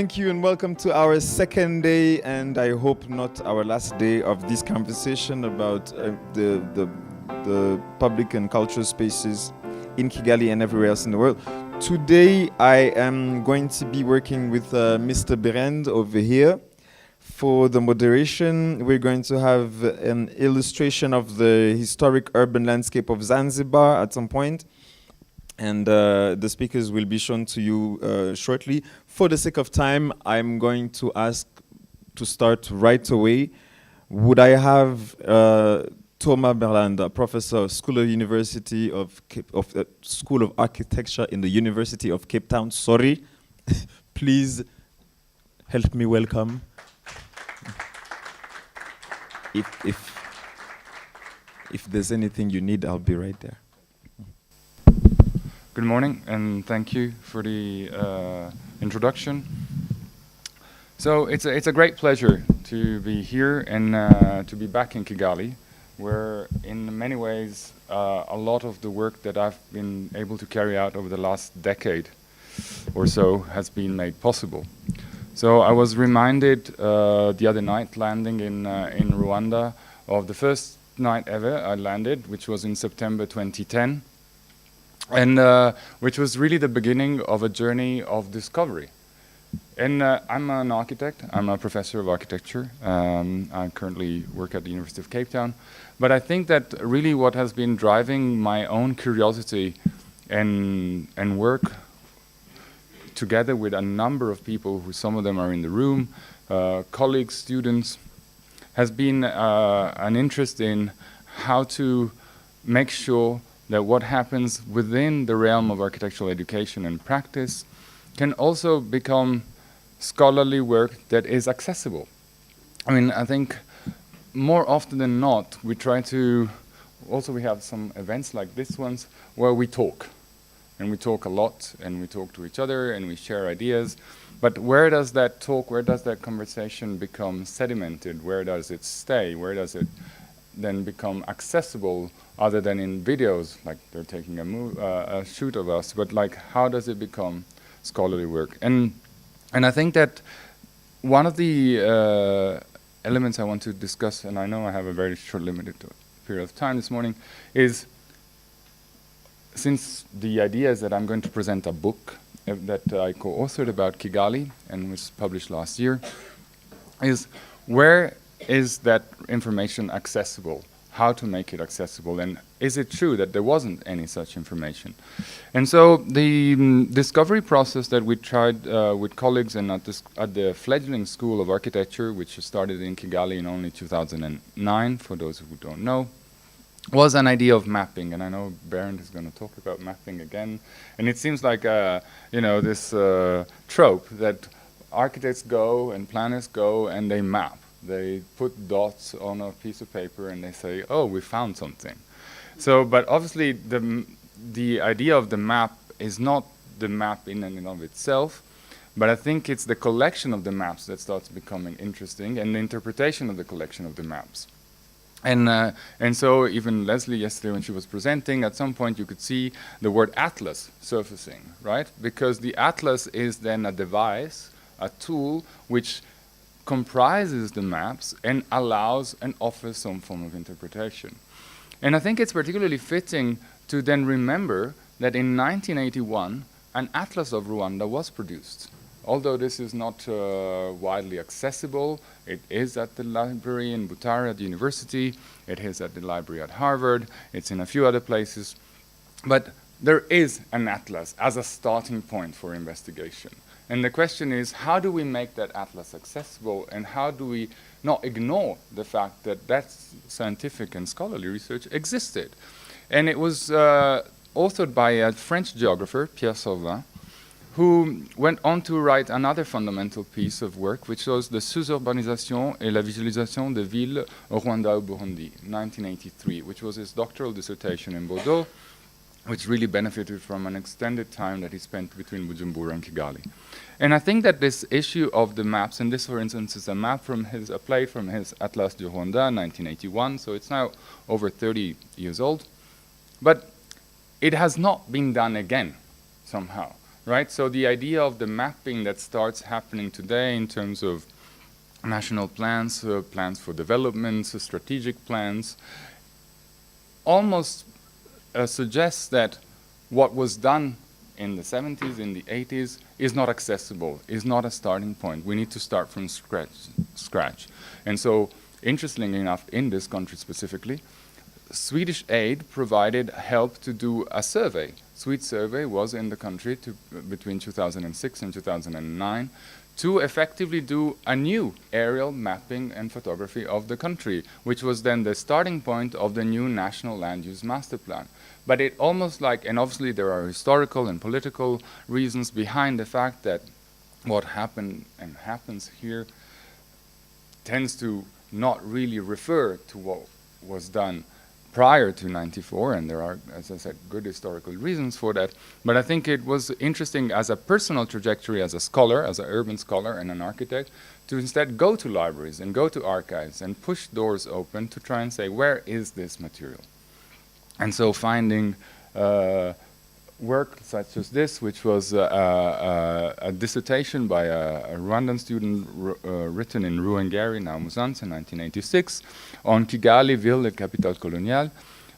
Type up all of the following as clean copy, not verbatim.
Thank you and welcome to our second day, and I hope not our last day of this conversation about the public and cultural spaces in Kigali and everywhere else in the world. Today I am going to be working with Mr. Berend over here. For the moderation, we're going to have an illustration of the historic urban landscape of Zanzibar at some point. And the speakers will be shown to you shortly. For the sake of time, I'm going to ask to start right away. Would I have Thomas Berland, professor of School of School of Architecture in the University of Cape Town? Sorry, please help me welcome. If there's anything you need, I'll be right there. Good morning, and thank you for the introduction. So it's a great pleasure to be here and to be back in Kigali, where in many ways a lot of the work that I've been able to carry out over the last decade or so has been made possible. So I was reminded the other night landing in Rwanda of the first night ever I landed, which was in September 2010. And which was really the beginning of a journey of discovery. And I'm an architect. I'm a professor of architecture. I currently work at the University of Cape Town. But I think that really what has been driving my own curiosity and work together with a number of people, who some of them are in the room, colleagues, students, has been an interest in how to make sure that what happens within the realm of architectural education and practice can also become scholarly work that is accessible. I mean, I think more often than not, we try to, also we have some events like this ones where we talk. And we talk a lot, and we talk to each other, and we share ideas. But where does that talk, where does that conversation become sedimented? Where does it stay? Where does it then become accessible, other than in videos, like they're taking a shoot of us, but like how does it become scholarly work? And I think that one of the elements I want to discuss, and I know I have a very short limited period of time this morning, is since the idea is that I'm going to present a book that I co-authored about Kigali and was published last year, is where is that information accessible? How to make it accessible? And is it true that there wasn't any such information? And so the discovery process that we tried with colleagues and at the fledgling School of Architecture, which started in Kigali in only 2009, for those who don't know, was an idea of mapping. And I know Berend is going to talk about mapping again. And it seems like this trope that architects go and planners go and they map. They put dots on a piece of paper and they say, oh, we found something. So, but obviously the idea of the map is not the map in and of itself, but I think it's the collection of the maps that starts becoming interesting, and the interpretation of the collection of the maps. And so even Leslie yesterday when she was presenting, at some point you could see the word atlas surfacing, right? Because the atlas is then a device, a tool, which comprises the maps and allows and offers some form of interpretation. And I think it's particularly fitting to then remember that in 1981, an atlas of Rwanda was produced. Although this is not widely accessible, it is at the library in Butare at the university, it is at the library at Harvard, it's in a few other places. But there is an atlas as a starting point for investigation. And the question is, how do we make that atlas accessible, and how do we not ignore the fact that that scientific and scholarly research existed? And it was authored by a French geographer, Pierre Sauvin, who went on to write another fundamental piece of work, which was the Sous-urbanisation et la visualisation des villes au Rwanda au Burundi, 1983, which was his doctoral dissertation in Bordeaux, which really benefited from an extended time that he spent between Bujumbura and Kigali. And I think that this issue of the maps, and this, for instance, is a map from a play from his Atlas du Rwanda, 1981, so it's now over 30 years old. But it has not been done again, somehow. right? So the idea of the mapping that starts happening today in terms of national plans, plans for development, strategic plans, almost suggests that what was done in the 70s, in the 80s, is not accessible, is not a starting point. We need to start from scratch. And so, interestingly enough, in this country specifically, Swedish aid provided help to do a survey. Swedish survey was in the country between 2006 and 2009 to effectively do a new aerial mapping and photography of the country, which was then the starting point of the new National Land Use Master Plan. But it almost like, and obviously there are historical and political reasons behind the fact that what happened and happens here tends to not really refer to what was done prior to 94, and there are, as I said, good historical reasons for that. But I think it was interesting as a personal trajectory, as a scholar, as an urban scholar and an architect, to instead go to libraries and go to archives and push doors open to try and say, where is this material? And so finding work such as this, which was a dissertation by a Rwandan student written in Ruhengeri, now Musanze, in 1986, on Kigali, ville et capitale coloniale,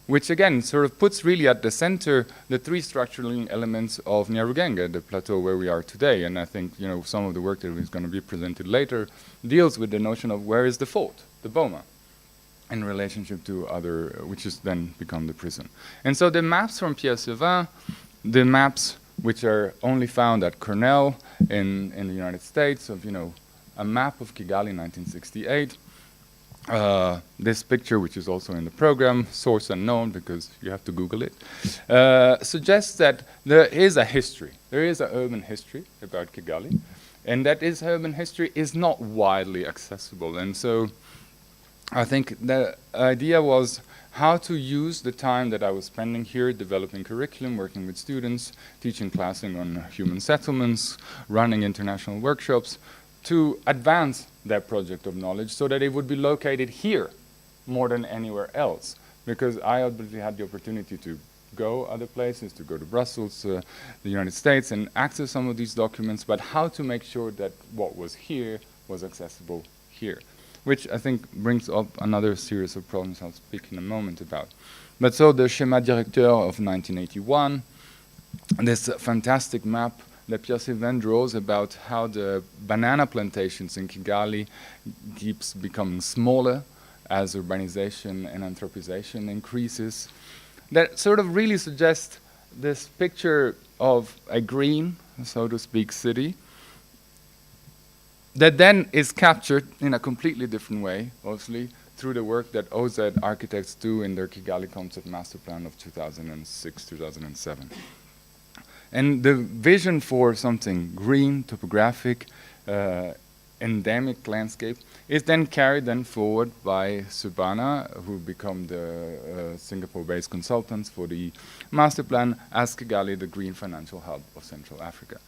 which again sort of puts really at the center the three structural elements of Nyarugenge, the plateau where we are today. And I think, you know, some of the work that is going to be presented later deals with the notion of where is the fort, the Boma, in relationship to other, which has then become the prison. And so the maps from Pierre Sylvain, the maps which are only found at Cornell in the United States, of, you know, a map of Kigali 1968. This picture, which is also in the program, source unknown because you have to Google it, suggests that there is a history. There is an urban history about Kigali, and that is urban history is not widely accessible. And so I think the idea was how to use the time that I was spending here developing curriculum, working with students, teaching classing on human settlements, running international workshops, to advance that project of knowledge so that it would be located here more than anywhere else. Because I obviously had the opportunity to go other places, to go to Brussels, the United States, and access some of these documents, but how to make sure that what was here was accessible here, which I think brings up another series of problems I'll speak in a moment about. But so the Schéma Directeur of 1981, this fantastic map that Pierre Sylvain draws about how the banana plantations in Kigali keeps becoming smaller as urbanization and anthropization increases, that sort of really suggests this picture of a green, so to speak, city, that then is captured in a completely different way, obviously, through the work that OZ architects do in their Kigali Concept Master Plan of 2006-2007. And the vision for something green, topographic, endemic landscape is then carried then forward by Subhana, who become the Singapore-based consultants for the master plan, as Kigali, the green financial hub of Central Africa.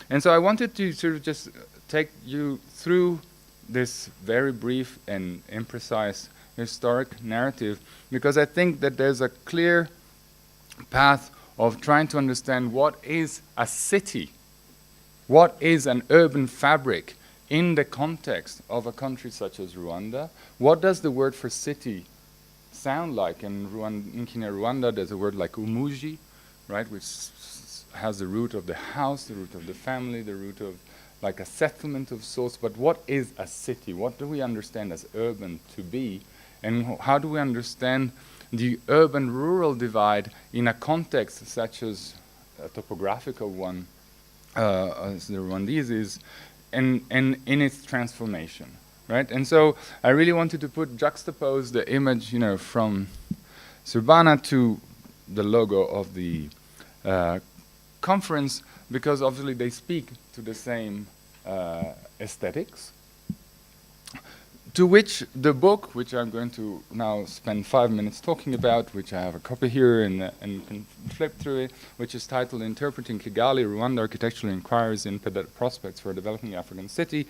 And so I wanted to sort of just take you through this very brief and imprecise historic narrative, because I think that there's a clear path of trying to understand what is a city, what is an urban fabric in the context of a country such as Rwanda. What does the word for city sound like? In Kinyarwanda, there's a word like umuji, right, which has the root of the house, the root of the family, the root of like a settlement of sorts. But what is a city? What do we understand as urban to be? And how do we understand the urban-rural divide in a context such as a topographical one, as the Rwandese is, and in its transformation, right? And so I really wanted to juxtapose the image, you know, from Surbana to the logo of the conference, because obviously they speak to the same aesthetics, to which the book, which I'm going to now spend 5 minutes talking about, which I have a copy here and you can flip through it, which is titled Interpreting Kigali, Rwanda Architectural Inquiries in Prospects for a Developing African City,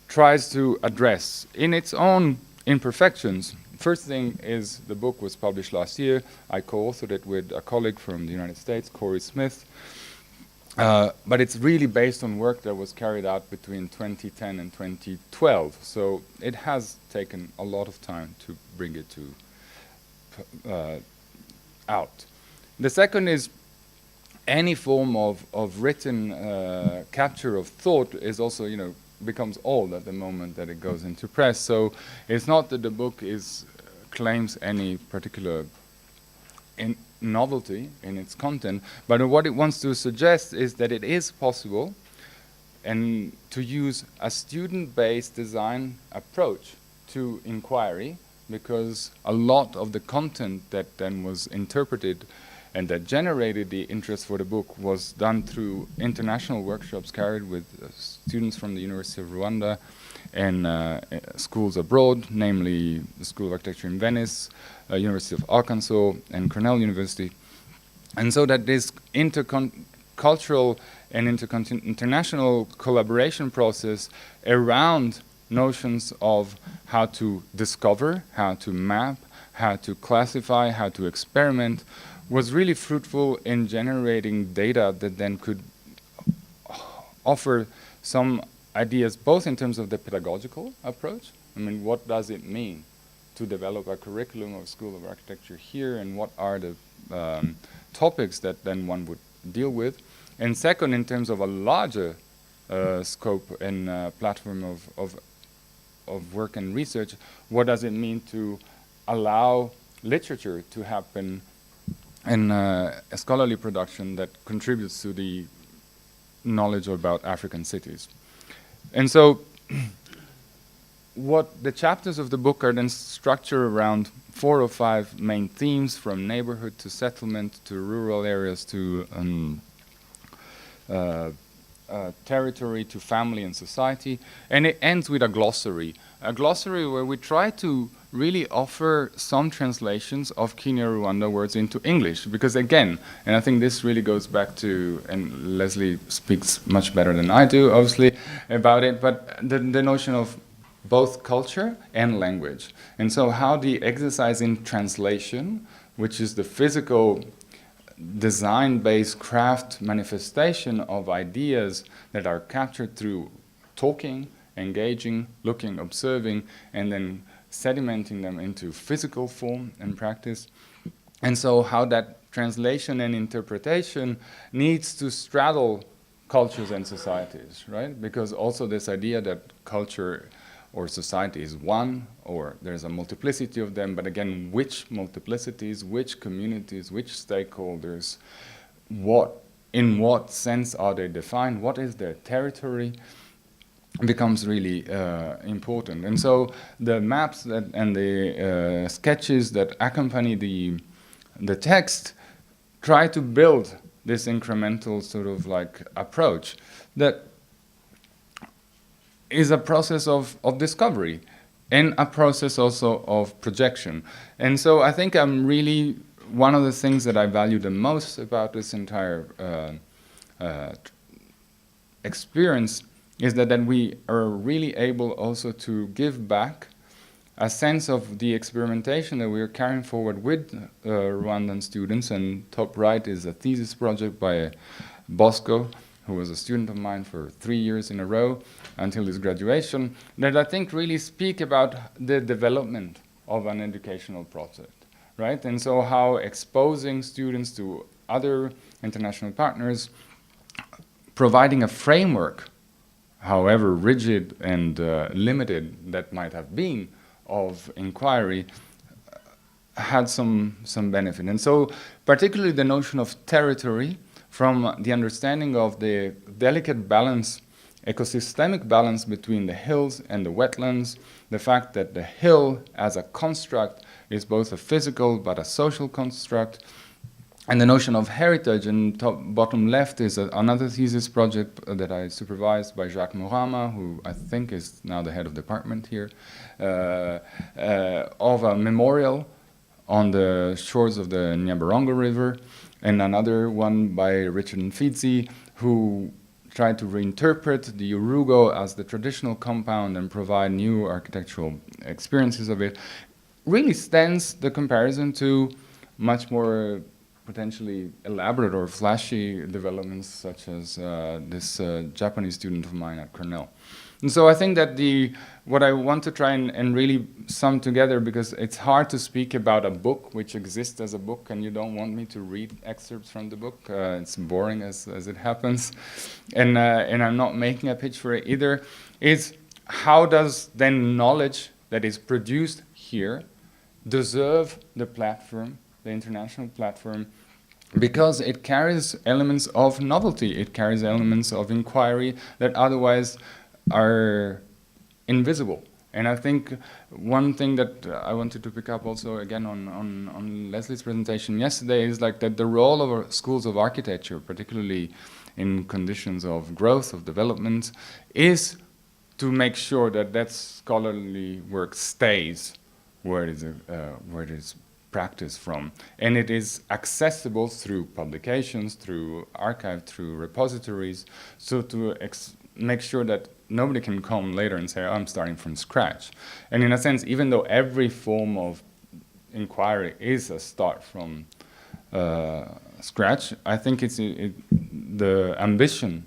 tries to address in its own imperfections. First thing is the book was published last year. I co-authored it with a colleague from the United States, Corey Smith. But it's really based on work that was carried out between 2010 and 2012. So it has taken a lot of time to bring it out. The second is any form of written capture of thought is also, becomes old at the moment that it goes into press. So it's not that the book claims any particular novelty in its content, but what it wants to suggest is that it is possible and to use a student-based design approach to inquiry, because a lot of the content that then was interpreted and that generated the interest for the book was done through international workshops carried with students from the University of Rwanda and schools abroad, namely the School of Architecture in Venice, University of Arkansas, and Cornell University. And so that this intercultural and international collaboration process around notions of how to discover, how to map, how to classify, how to experiment, was really fruitful in generating data that then could offer some ideas both in terms of the pedagogical approach. I mean, what does it mean to develop a curriculum of School of Architecture here, and what are the topics that then one would deal with? And second, in terms of a larger scope and platform of work and research, what does it mean to allow literature to happen in a scholarly production that contributes to the knowledge about African cities? And so what the chapters of the book are then structured around 4 or 5 main themes, from neighborhood to settlement to rural areas to territory to family and society. And it ends with a glossary where we try to really offer some translations of Kenya Rwanda words into English, because again, and I think this really goes back to, and Leslie speaks much better than I do, obviously, about it, but the notion of both culture and language. And so how the exercise in translation, which is the physical design-based craft manifestation of ideas that are captured through talking, engaging, looking, observing, and then sedimenting them into physical form and practice. And so how that translation and interpretation needs to straddle cultures and societies, right? Because also this idea that culture or society is one, or there's a multiplicity of them, but again, which multiplicities, which communities, which stakeholders, in what sense are they defined, what is their territory, becomes really important. And so the maps and the sketches that accompany the text try to build this incremental sort of like approach that is a process of discovery and a process also of projection. And so I think I'm really, one of the things that I value the most about this entire experience is that we are really able also to give back a sense of the experimentation that we are carrying forward with Rwandan students. And top right is a thesis project by Bosco, who was a student of mine for 3 years in a row until his graduation, that I think really speak about the development of an educational project, right? And so how exposing students to other international partners, providing a framework, however rigid and limited that might have been, of inquiry, had some benefit. And so particularly the notion of territory, from the understanding of the delicate balance, ecosystemic balance between the hills and the wetlands, the fact that the hill as a construct is both a physical but a social construct, and the notion of heritage. And bottom left is another thesis project that I supervised by Jacques Mourama, who I think is now the head of department here, of a memorial on the shores of the Nyabarongo River, and another one by Richard Mfidzi, who tried to reinterpret the Urugo as the traditional compound and provide new architectural experiences of it. Really stands the comparison to much more potentially elaborate or flashy developments such as this Japanese student of mine at Cornell. And so I think that what I want to try and really sum together, because it's hard to speak about a book which exists as a book and you don't want me to read excerpts from the book. It's boring as it happens. And I'm not making a pitch for it either, is how does then knowledge that is produced here deserve the platform, the international platform, because it carries elements of novelty, it carries elements of inquiry that otherwise are invisible. And I think one thing that I wanted to pick up also again on Leslie's presentation yesterday is like that the role of our schools of architecture, particularly in conditions of growth, of development, is to make sure that that scholarly work stays where it is practiced from. And it is accessible through publications, through archive, through repositories, so to make sure that nobody can come later and say, oh, I'm starting from scratch. And in a sense, even though every form of inquiry is a start from scratch, I think the ambition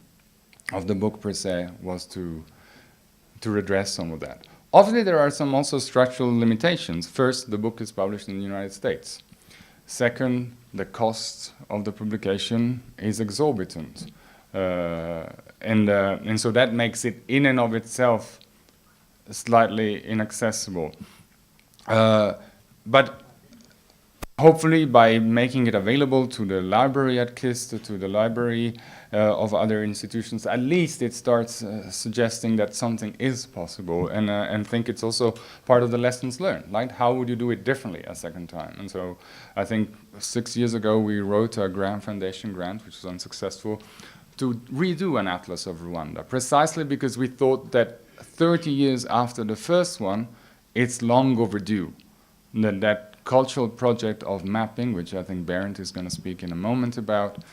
of the book per se was to redress some of that. Obviously, there are some also structural limitations. First, the book is published in the United States. Second, the cost of the publication is exorbitant. And so that makes it in and of itself slightly inaccessible. But hopefully by making it available to the library at KIST, to the library of other institutions, at least it starts suggesting that something is possible, and think it's also part of the lessons learned. Like, how would you do it differently a second time? And so I think 6 years ago we wrote a Graham Foundation grant, which was unsuccessful, to redo an Atlas of Rwanda, precisely because we thought that 30 years after the first one, it's long overdue. That cultural project of mapping, which I think Berend is going to speak in a moment about,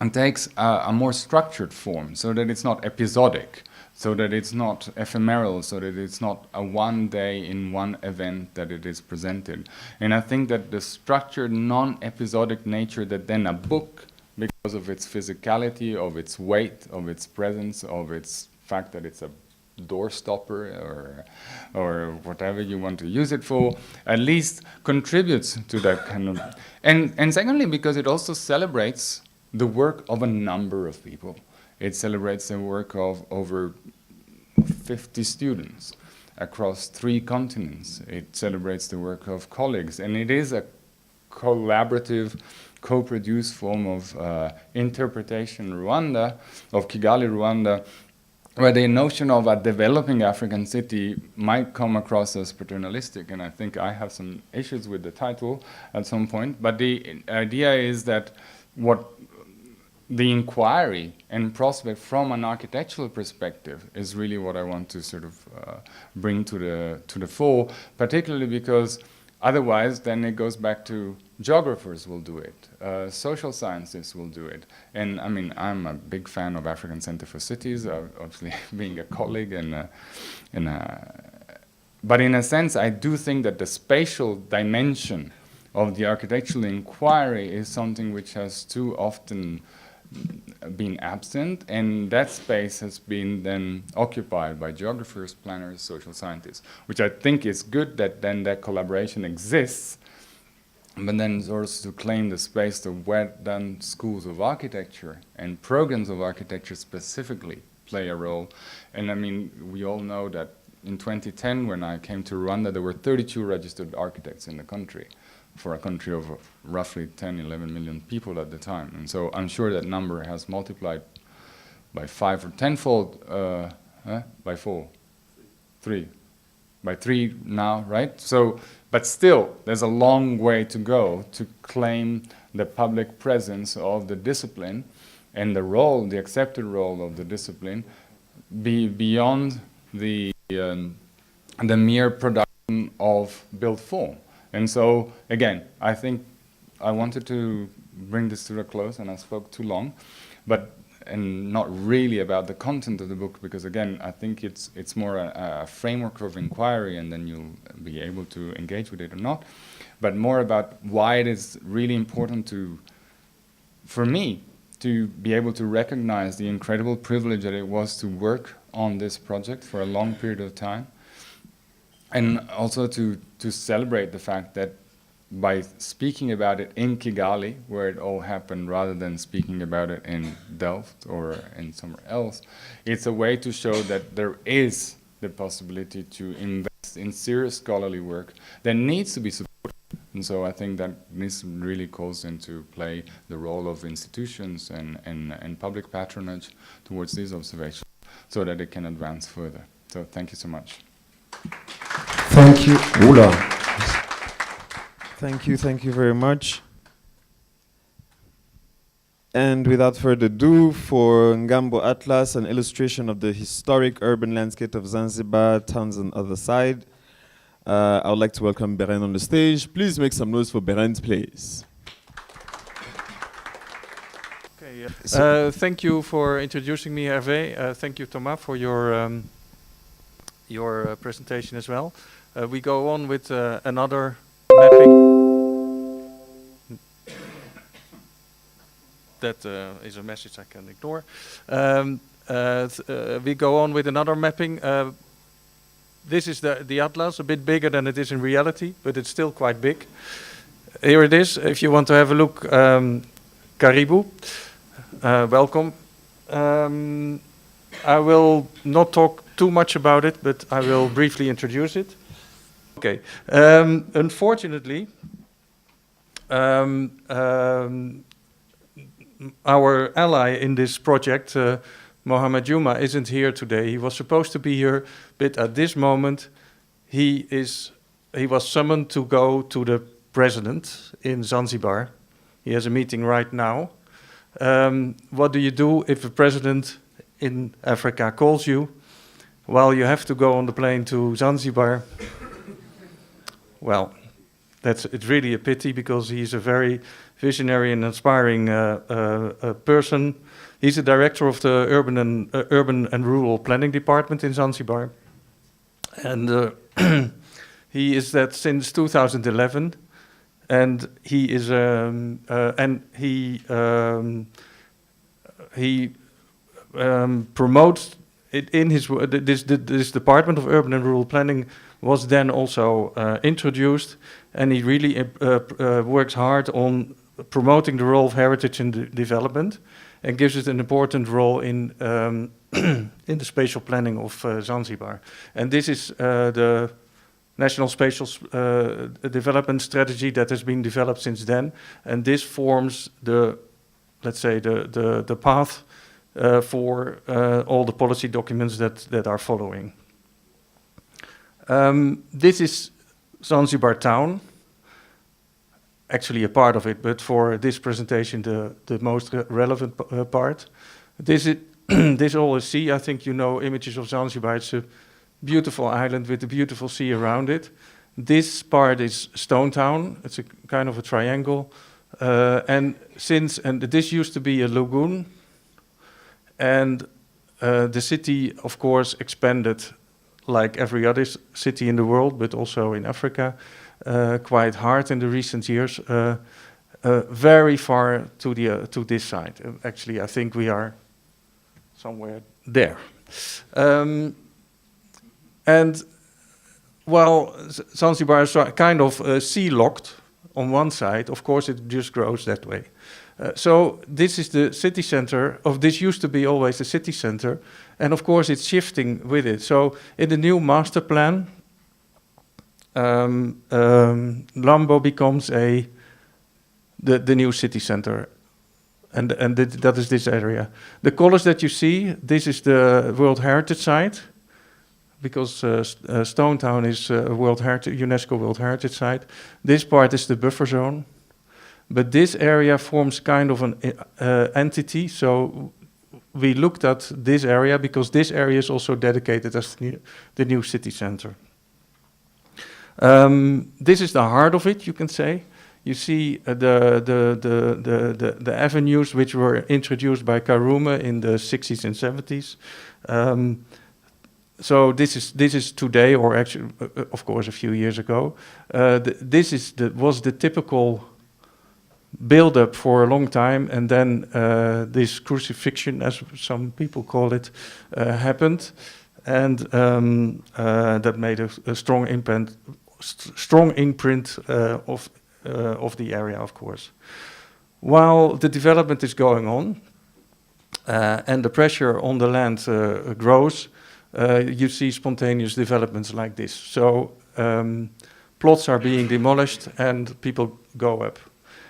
and takes a more structured form, so that it's not episodic, so that it's not ephemeral, so that it's not a one day in one event that it is presented. And I think that the structured, non-episodic nature that then a book, because of its physicality, of its weight, of its presence, of its fact that it's a door stopper or whatever you want to use it for, at least contributes to that kind of... And secondly, because it also celebrates the work of a number of people. It celebrates the work of over 50 students across 3 continents. It celebrates the work of colleagues, and it is a collaborative, co-produced form of interpretation Rwanda, of Kigali, Rwanda, where the notion of a developing African city might come across as paternalistic, and I think I have some issues with the title at some point, but the idea is that what the inquiry and prospect from an architectural perspective is really what I want to sort of bring to the fore, particularly because otherwise then it goes back to geographers will do it, social scientists will do it. And I mean, I'm a big fan of African Center for Cities, obviously being a colleague, but in a sense I do think that the spatial dimension of the architectural inquiry is something which has too often been absent, and that space has been then occupied by geographers, planners, social scientists, which I think is good that then that collaboration exists, but then it's also to claim the space to where then schools of architecture and programs of architecture specifically play a role. And I mean, we all know that in 2010, when I came to Rwanda, there were 32 registered architects in the country, for a country of roughly 10, 11 million people at the time. And so I'm sure that number has multiplied by 5 or 10-fold, by 4, 3, by 3 now, right? So, but still, there's a long way to go to claim the public presence of the discipline and the role, the accepted role of the discipline, beyond the mere production of built form. And so, again, I think I wanted to bring this to a close, and I spoke too long, and not really about the content of the book, because again, I think it's more a framework of inquiry, and then you'll be able to engage with it or not. but more about why it is really important for me, to be able to recognize the incredible privilege that it was to work on this project for a long period of time, and also to celebrate the fact that by speaking about it in Kigali, where it all happened, rather than speaking about it in Delft or in somewhere else, it's a way to show that there is the possibility to invest in serious scholarly work that needs to be supported. And so I think that this really calls into play the role of institutions and public patronage towards these observations so that it can advance further. So thank you so much. Thank you, Ola. Thank you very much. And without further ado, for Ngambo Atlas, an illustration of the historic urban landscape of Zanzibar, towns on the other side, I would like to welcome Beren on the stage. Please make some noise for Beren's place. Okay, thank you for introducing me, Hervé. Thank you, Thomas, for your presentation as well. We go on with another mapping. That is a message I can ignore. We go on with another mapping. This is the atlas, a bit bigger than it is in reality, but it's still quite big. Here it is. If you want to have a look, Karibu, welcome. I will not talk too much about it, but I will briefly introduce it. Okay. Unfortunately, our ally in this project, Mohamed Juma, isn't here today. He was supposed to be here, but at this moment, he was summoned to go to the president in Zanzibar. He has a meeting right now. What do you do if a president in Africa calls you? Well, you have to go on the plane to Zanzibar. Well, it's really a pity, because he's a very visionary and inspiring person. He's the director of the Urban and Rural Planning Department in Zanzibar, and he is that since 2011. And he is promotes it in his this Department of Urban and Rural Planning was then also introduced, and he really works hard on promoting the role of heritage in development, and gives it an important role in in the spatial planning of Zanzibar. And this is the National Spatial Development Strategy that has been developed since then, and this forms the, let's say, the path for all the policy documents that are following. This is Zanzibar town, actually a part of it, but for this presentation the most relevant part. This all is sea. I think you know images of Zanzibar. It's a beautiful island with a beautiful sea around it. This part is Stone Town. It's a kind of a triangle, and this used to be a lagoon, and the city, of course, expanded like every other city in the world, but also in Africa, quite hard in the recent years, very far to this side. Actually, I think we are somewhere there. And while Zanzibar is kind of sea-locked on one side, of course it just grows that way. So this is the city center this used to be always the city center, and of course it's shifting with it. So in the new master plan, Lambo becomes the new city center, and that is this area. The colors that you see, this is the World Heritage Site, because Stone Town is a UNESCO World Heritage Site. This part is the buffer zone, but this area forms kind of an entity. So we looked at this area because this area is also dedicated as the new city center. This is the heart of it, you can say. You see the avenues which were introduced by Karume in the 60s and 70s. So this is today, or actually, of course, a few years ago. Was the typical build-up for a long time, and then this crucifixion, as some people call it, happened, and that made a strong imprint of the area, of course. While the development is going on, and the pressure on the land grows, you see spontaneous developments like this. So plots are being demolished and people go up.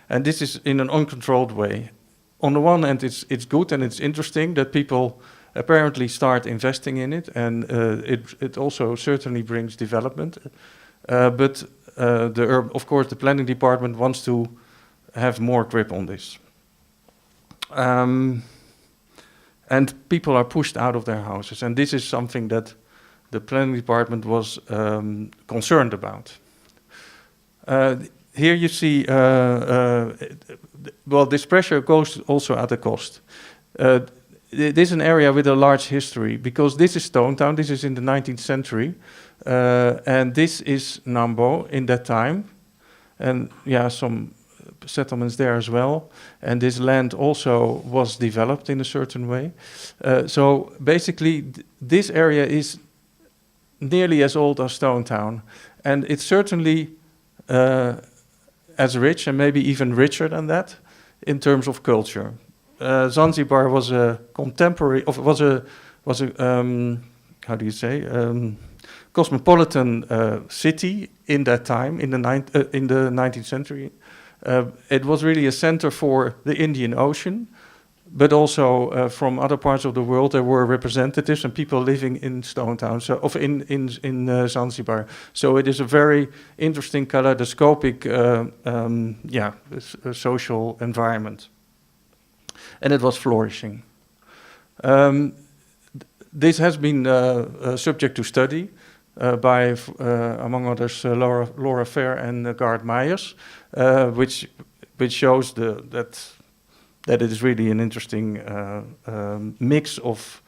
And this is in an uncontrolled way. On the one hand, it's good and it's interesting that people apparently start investing in it, and it also certainly brings development. But of course, the planning department wants to have more grip on this. And people are pushed out of their houses. And this is something that the planning department was concerned about. Here you see, well, this pressure goes also at a cost. This is an area with a large history, because this is Stone Town, this is in the 19th century, and this is Nambo in that time, and yeah, some settlements there as well, and this land also was developed in a certain way. So basically, this area is nearly as old as Stone Town, and it's certainly as rich, and maybe even richer than that, in terms of culture. Zanzibar was a contemporary, was a how do you say, cosmopolitan city in that time, in the 19th century. It was really a center for the Indian Ocean, but also from other parts of the world. There were representatives and people living in Stone Town, in Zanzibar. So it is a very interesting, kaleidoscopic, social environment, and it was flourishing. This has been subject to study by, among others, Laura Fair and Garth Myers, which shows that it is really an interesting mix of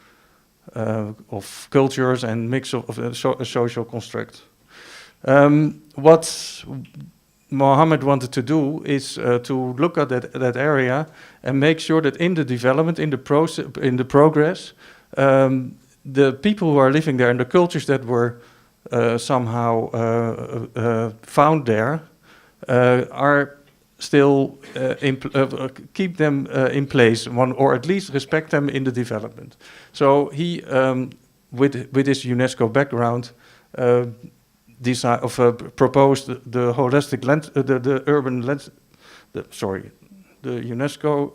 cultures and mix of a social construct. What Mohammed wanted to do is to look at that area and make sure that in the development, in the progress, the people who are living there and the cultures that were somehow found there are still keep them in place, or at least respect them in the development. So he, with his UNESCO background, proposed the holistic land, the urban land, the UNESCO.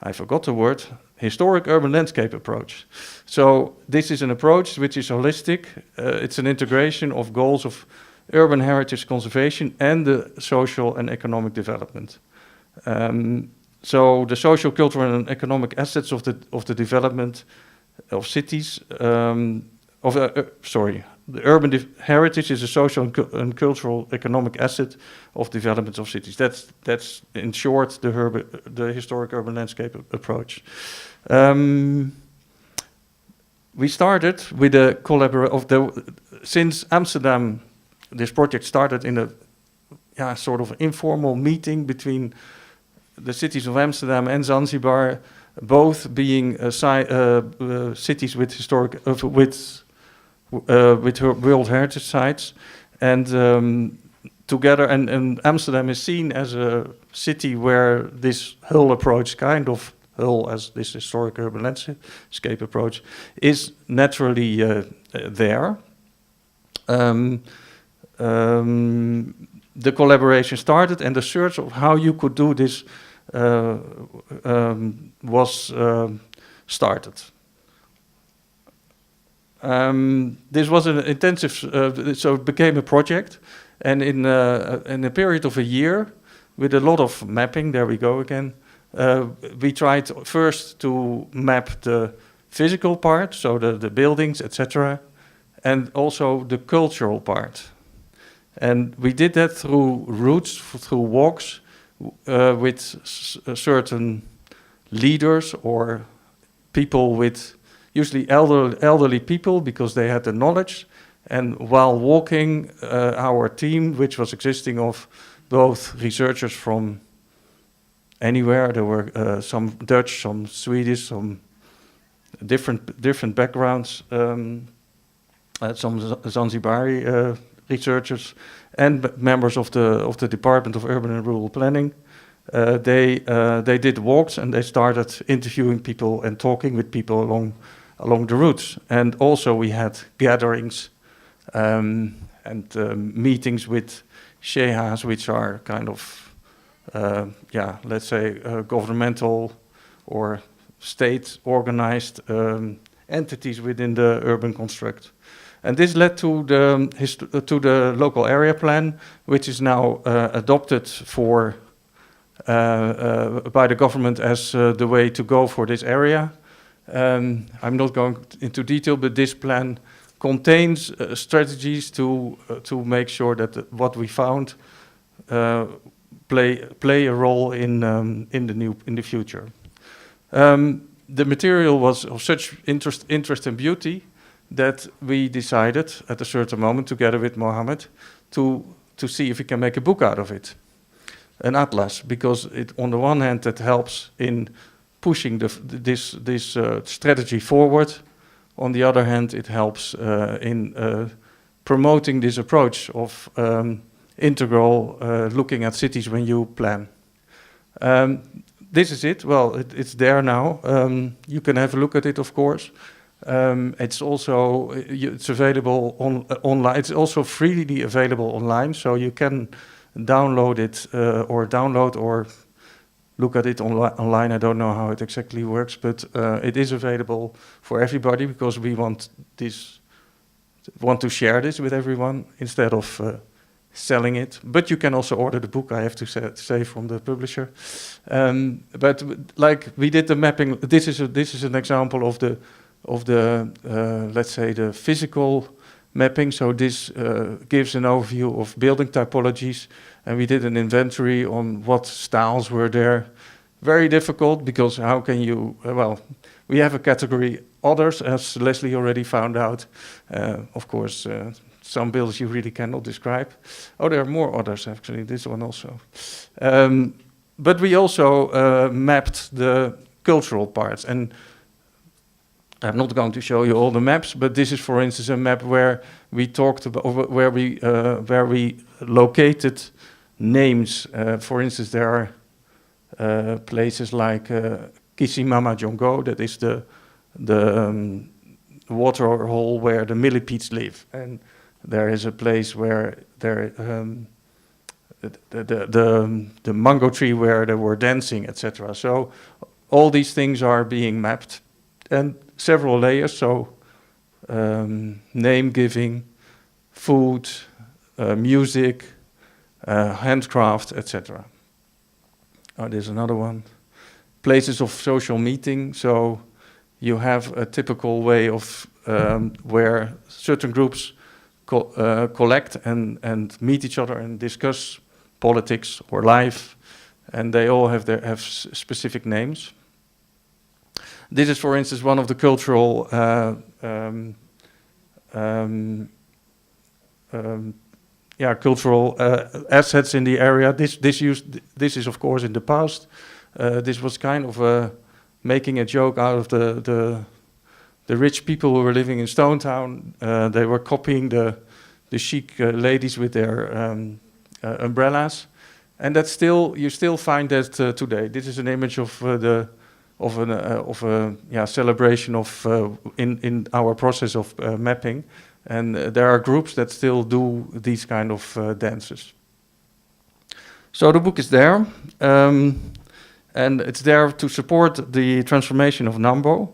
I forgot the word. Historic urban landscape approach. So this is an approach which is holistic. It's an integration of goals of urban heritage conservation and the social and economic development. So the social, cultural, and economic assets of the development of cities. The urban heritage is a social and cultural economic asset of development of cities. That's in short the historic urban landscape approach. We started with a collaboration since Amsterdam. This project started in a sort of informal meeting between the cities of Amsterdam and Zanzibar, both being cities with historic with World Heritage sites, and together. And Amsterdam is seen as a city where this whole approach, kind of whole as this historic urban landscape approach, is naturally there. The collaboration started, and the search of how you could do this was started. This was an intensive, so it became a project, and in a period of a year, with a lot of mapping, there we go again, we tried first to map the physical part, so the buildings, etc., and also the cultural part. And we did that through routes, through walks, with certain leaders or people with, usually elderly people because they had the knowledge. And while walking, our team, which was existing of both researchers from anywhere, there were some Dutch, some Swedish, some different backgrounds, some Zanzibari researchers, and members of the Department of Urban and Rural Planning. They did walks and they started interviewing people and talking with people along the routes. And also we had gatherings and meetings with shehas, which are kind of, let's say, governmental or state-organized entities within the urban construct. And this led to the local area plan, which is now adopted for by the government as the way to go for this area. I'm not going into detail, but this plan contains strategies to make sure that what we found play a role in the future. The material was of such interest and beauty that we decided at a certain moment, together with Mohammed, to see if we can make a book out of it, an atlas, because it, on the one hand, it helps in pushing this strategy forward. On the other hand, it helps in promoting this approach of integral looking at cities when you plan. This is it. Well, it's there now. You can have a look at it, of course. It's also it's available online. It's also freely available online, so you can download it or look at it online. I don't know how it exactly works, but it is available for everybody because we want to share this with everyone instead of selling it. But you can also order the book, I have to say, from the publisher. But like we did the mapping, this is an example of the let's say the physical mapping. So this gives an overview of building typologies, and we did an inventory on what styles were there. Very difficult because how can you, well, we have a category others, as Leslie already found out. Of course, some buildings you really cannot describe. Oh, there are more others actually, this one also. But we also mapped the cultural parts, and I'm not going to show you all the maps, but this is, for instance, a map where we talked about where we located names. For instance, there are places like Kisimama Jongo, that is the water hole where the millipedes live, and there is a place where there the mango tree where they were dancing, etc. So all these things are being mapped, and several layers. So name giving, food, music, handcraft, etc. Oh, there's another one. Places of social meeting. So you have a typical way of where certain groups collect and meet each other and discuss politics or life, and they all have specific names. This is, for instance, one of the cultural cultural assets in the area. This is, of course, in the past. This was kind of making a joke out of the rich people who were living in Stone Town. They were copying the chic ladies with their umbrellas, and that you still find that today. This is an image of a celebration of in our process of mapping, and there are groups that still do these kind of dances. So the book is there, and it's there to support the transformation of Nambo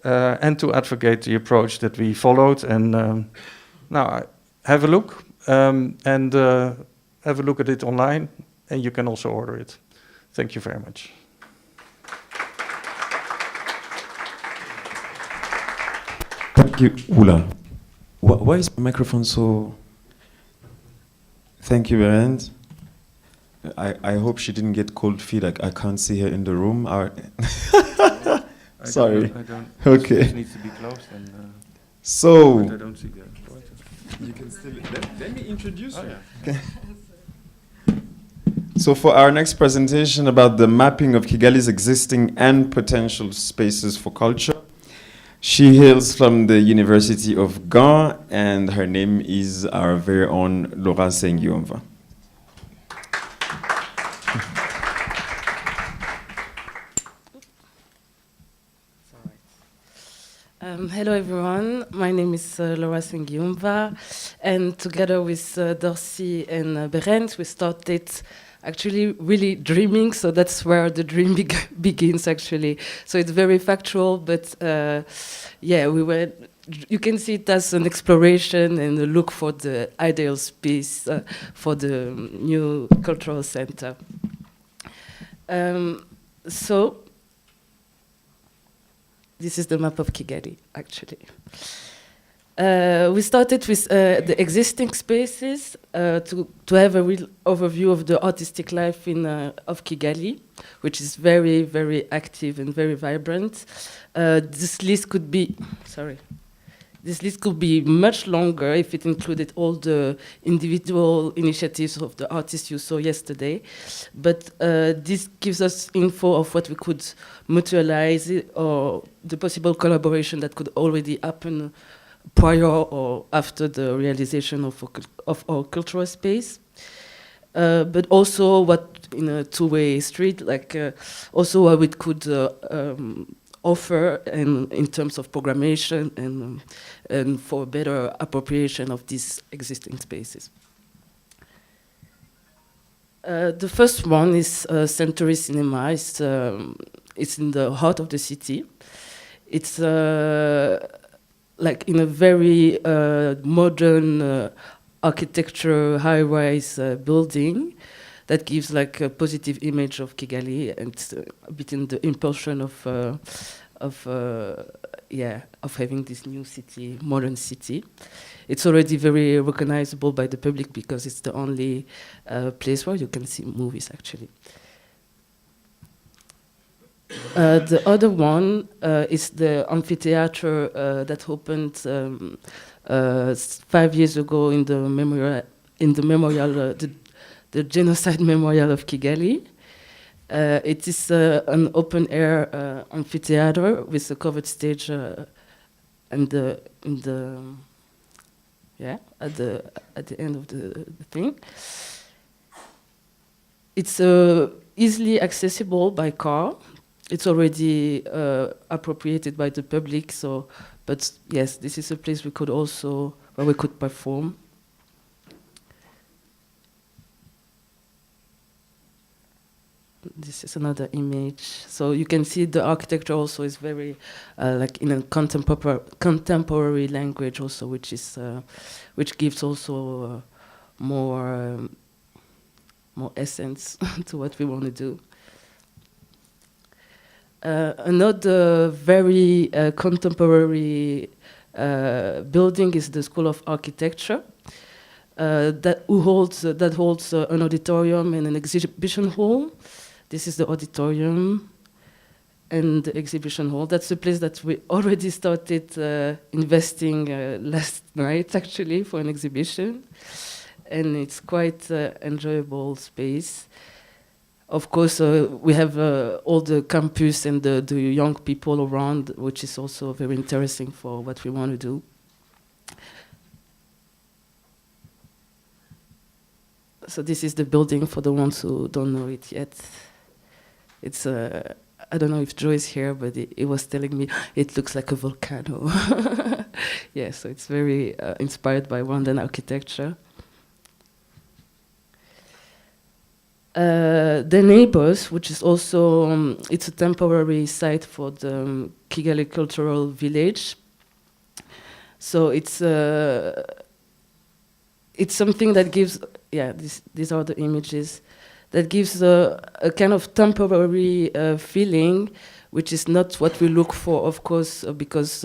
and to advocate the approach that we followed. And now have a look and have a look at it online, and you can also order it. Thank you very much. Thank you, Ula. Why is the microphone so... Thank you, Berend. I hope she didn't get cold feet. I can't see her in the room. Sorry. I don't. Okay. This needs to be closed, and So, but I don't see the pointer. you can still let me introduce Oh you. yeah. So for our next presentation about the mapping of Kigali's existing and potential spaces for culture, she hails from the University of Gand, and her name is our very own Laura Sengiomva. Hello everyone, my name is Laura Sengiumva, and together with Dorcy and Berend, we started actually really dreaming, so that's where the dream begins actually. So it's very factual, but yeah, you can see it as an exploration and a look for the ideal space for the new cultural center. So this is the map of Kigali, actually. We started with the existing spaces to have a real overview of the artistic life of Kigali, which is very, very active and very vibrant. This list could be, this list could be much longer if it included all the individual initiatives of the artists you saw yesterday. But this gives us info of what we could mutualize or the possible collaboration that could already happen prior or after the realization of our cultural space. But also what in a two-way street, like also what we could offer in terms of programmation and for better appropriation of these existing spaces. The first one is Century Cinema. It's in the heart of the city. It's like in a very modern architecture, high-rise building that gives like a positive image of Kigali and a bit in the impulsion of having this new city, modern city. It's already very recognizable by the public because it's the only place where you can see movies actually. The other one is the amphitheater that opened 5 years ago in the memorial, the Genocide Memorial of Kigali. It is an open-air amphitheater with a covered stage at the end of the thing. It's easily accessible by car. It's already appropriated by the public. But yes, this is a place where we could perform. This is another image. So you can see the architecture also is very like in a contemporary language also, which gives also more essence to what we want to do. Another very contemporary building is the School of Architecture that holds an auditorium and an exhibition hall. This is the auditorium and the exhibition hall. That's the place that we already started investing last night, actually, for an exhibition. And it's quite enjoyable space. Of course, we have all the campus and the young people around, which is also very interesting for what we want to do. So this is the building for the ones who don't know it yet. It's I don't know if Joe is here, but he was telling me it looks like a volcano. Yeah, so it's very inspired by Rwandan architecture. The Neighbors, which is also it's a temporary site for the Kigali Cultural Village. So it's something that gives these are the images that gives a kind of temporary feeling, which is not what we look for, of course, because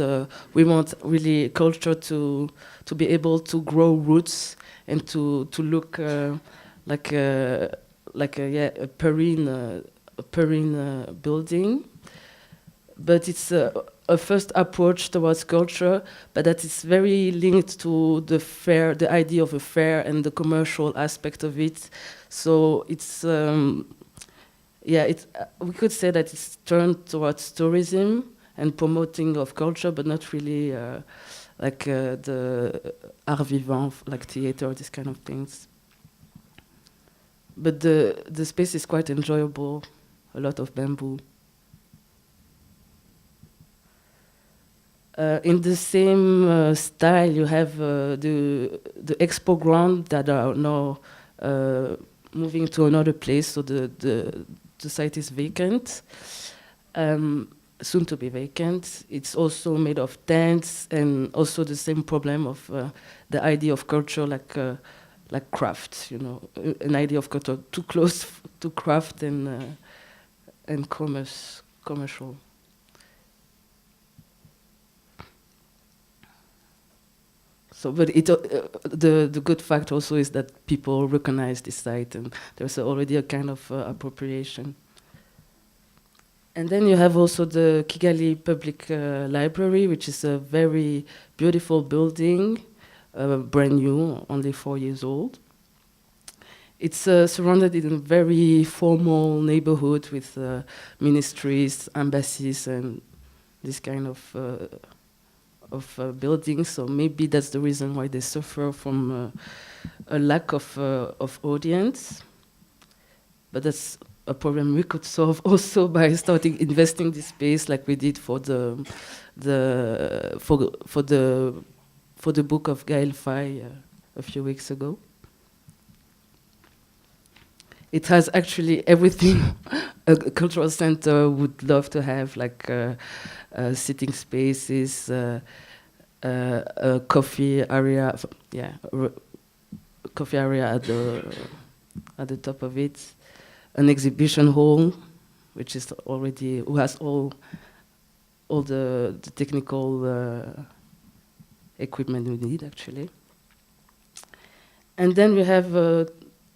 we want really culture to be able to grow roots and to look like a perine building. but it's a first approach towards culture, but that is very linked to the fair, the idea of a fair and the commercial aspect of it. So it's we could say that it's turned towards tourism and promoting of culture, but not really the art vivant, like theater, these kind of things. But the space is quite enjoyable, a lot of bamboo. In the same style, you have the expo ground that are now moving to another place, so the site is vacant, soon to be vacant. It's also made of tents, and also the same problem of the idea of culture, like craft, an idea of culture too close to craft and commercial. So, but the good fact also is that people recognize this site, and there's already a kind of appropriation. And then you have also the Kigali Public Library, which is a very beautiful building, brand new, only 4 years old. It's surrounded in a very formal neighborhood with ministries, embassies, and this kind of buildings. So maybe that's the reason why they suffer from a lack of audience. But that's a problem we could solve also by starting investing this space, like we did for the book of Gaël Faye a few weeks ago. It has actually everything a cultural center would love to have, like sitting spaces, a coffee area, coffee area at the top of it, an exhibition hall, which is already who has all the technical equipment we need actually, and then we have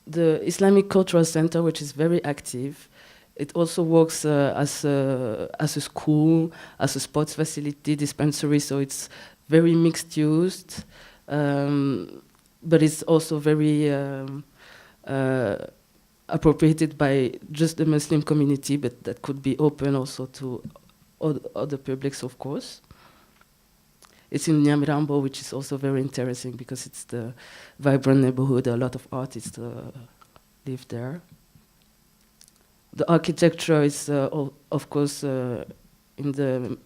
the Islamic Cultural Center, which is very active. It also works as a school, as a sports facility, dispensary, so it's very mixed used, but it's also very appropriated by just the Muslim community, but that could be open also to other publics, of course. It's in Nyamirambo, which is also very interesting because it's the vibrant neighborhood. A lot of artists live there. The architecture is, of course, in the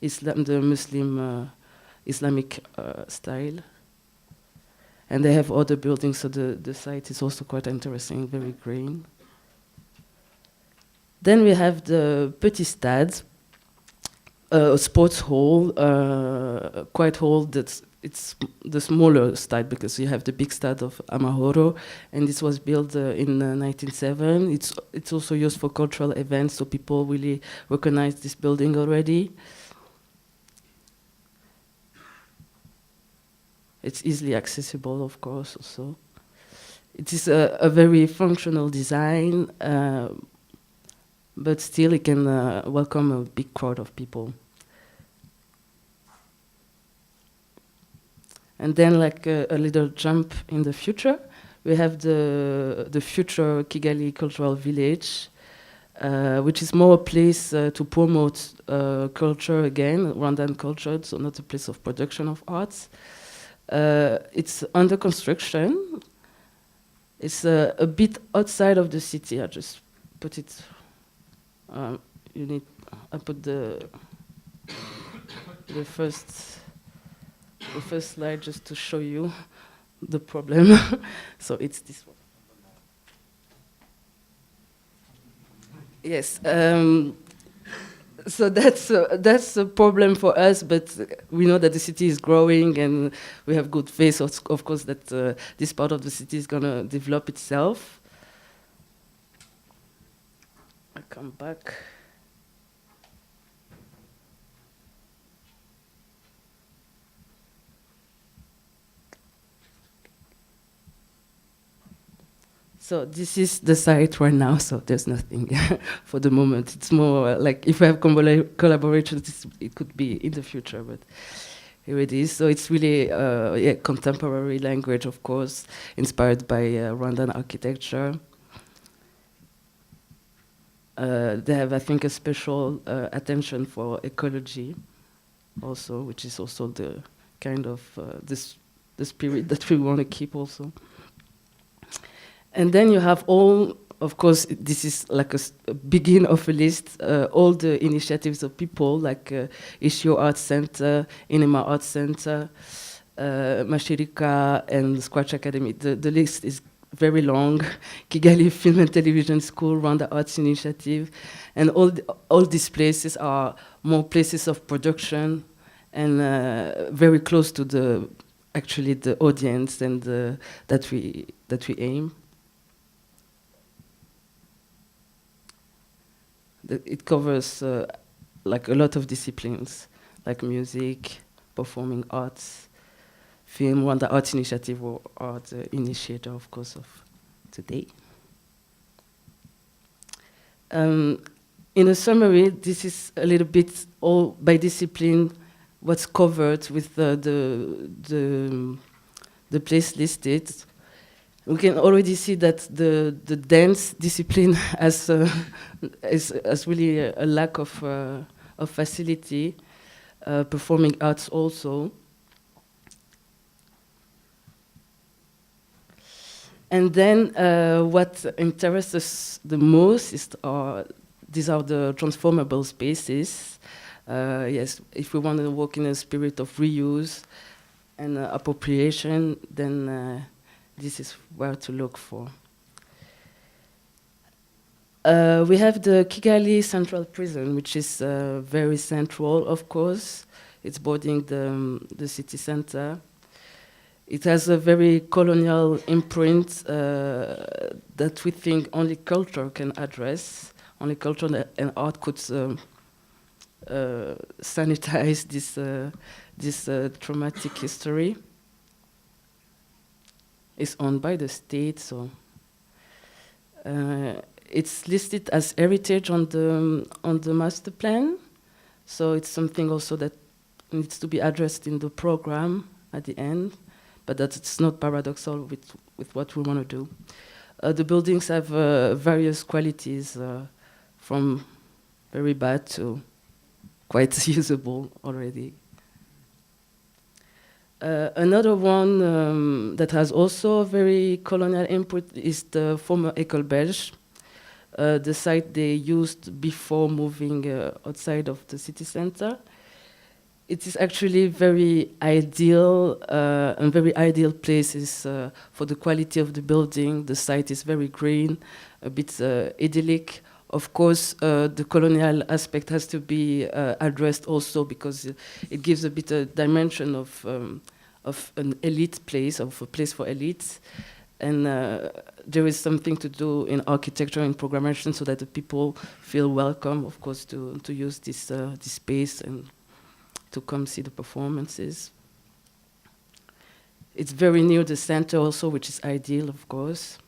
Muslim Islamic style, and they have other buildings. So the site is also quite interesting, very green. Then we have the Petit Stade, a sports hall, quite hall it's the smaller stade because you have the big stade of Amahoro, and this was built in 1907. It's also used for cultural events, so people really recognize this building already. It's easily accessible, of course, also. It is a very functional design, but still it can welcome a big crowd of people. And then, like a little jump in the future, we have the future Kigali Cultural Village, which is more a place to promote culture again, Rwandan culture, so not a place of production of arts. It's under construction. It's a bit outside of the city. I just put it. I put the first slide just to show you the problem. So it's this one. Yes. So that's a problem for us, but we know that the city is growing, and we have good faith, of course, that this part of the city is going to develop itself. I come back. So this is the site right now, so there's nothing for the moment. It's more like if we have collaborations, it could be in the future, but here it is. So it's really contemporary language, of course, inspired by Rwandan architecture. They have, I think, a special attention for ecology also, which is also the kind of the spirit that we want to keep also. And then you have all, of course, this is like a beginning of a list, all the initiatives of people like Ishio Art Center, Inema Art Center, Mashirika, and Scratch Academy. The list is very long. Kigali Film and Television School, Rwanda Arts Initiative, and all these places are more places of production and very close to the audience and that we aim. It covers like a lot of disciplines, like music, performing arts, film, Rwanda Arts Initiative, or art initiator, of course, of today. In a summary, this is a little bit all by discipline, what's covered with the place listed. We can already see that the dance discipline has really a lack of facility. Performing arts also. And then what interests us the most is these are the transformable spaces. Yes, if we want to work in a spirit of reuse and appropriation, then this is where to look for. We have the Kigali Central Prison, which is very central, of course. It's bordering the city center. It has a very colonial imprint that we think only culture can address. Only culture and art could sanitize this traumatic history. It's owned by the state, so it's listed as heritage on the master plan. So it's something also that needs to be addressed in the program at the end, but that it's not paradoxal with what we want to do. The buildings have various qualities, from very bad to quite usable already. Another one that has also a very colonial input is the former École Belge, the site they used before moving outside of the city center. It is actually very ideal and very ideal places for the quality of the building. The site is very green, a bit idyllic. Of course, the colonial aspect has to be addressed also because it gives a bit of dimension of an elite place, of a place for elites. And there is something to do in architecture and programmation so that the people feel welcome, of course, to use this space and to come see the performances. It's very near the center also, which is ideal, of course.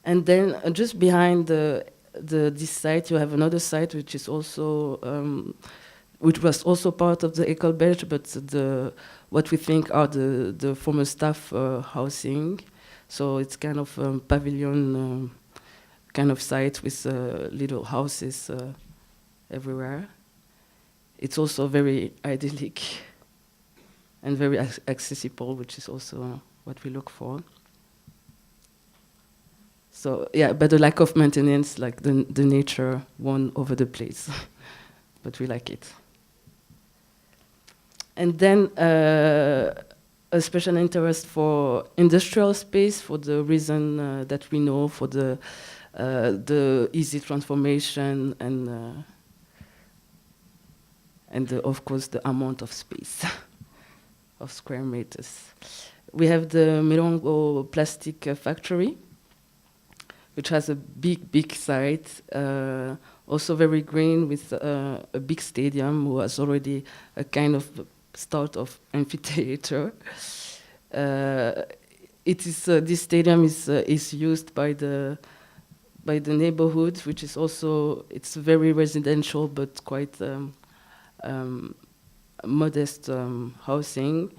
And then just behind this site, you have another site which is also which was also part of the École Belge, but what we think are the former staff housing. So it's kind of pavilion kind of site with little houses everywhere. It's also very idyllic and very accessible, which is also what we look for. So yeah, but the lack of maintenance, like the nature won over the place, but we like it. And then a special interest for industrial space for the reason that we know, for the easy transformation and of course the amount of space of square meters. We have the Mirongo plastic factory, which has a big site, also very green with a big stadium, who has already a kind of start of amphitheater. It is this stadium is used by the neighborhood, which is also it's very residential but quite modest housing.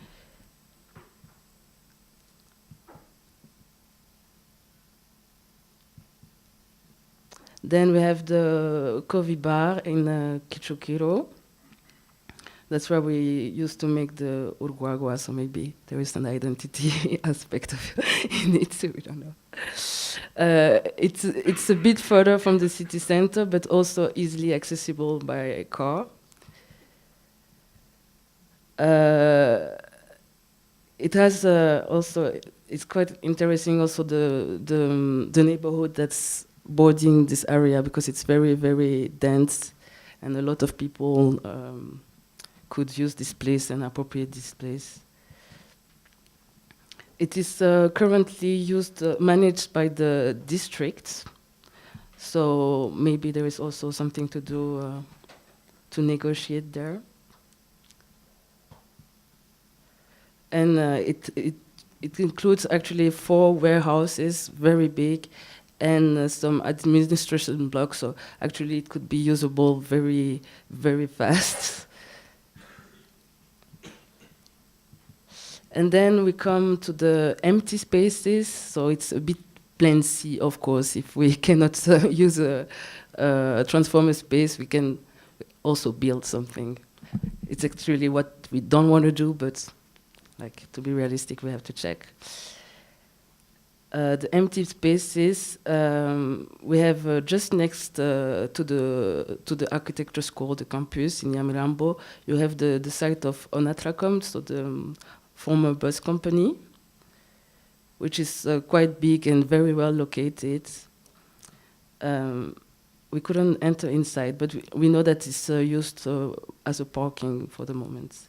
Then we have the Kovi Bar in Kichukiro. That's where we used to make the urguagua, so maybe there is an identity aspect of in it, so we don't know. It's a bit further from the city center, but also easily accessible by car. It has also, it's quite interesting also the neighborhood that's bordering this area, because it's very, very dense, and a lot of people could use this place and appropriate this place. It is currently managed by the district, so maybe there is also something to do to negotiate there. And it includes actually 4 warehouses, very big, and some administration blocks, so actually it could be usable very, very fast. And then we come to the empty spaces, so it's a bit plain sea, of course. If we cannot use a transformer space, we can also build something. It's actually what we don't want to do, but like to be realistic, we have to check. The empty spaces we have just next to the architecture school, the campus in Nyamirambo. You have the site of Onatracom, so the former bus company, which is quite big and very well located. We couldn't enter inside, but we know that it's used as a parking for the moment.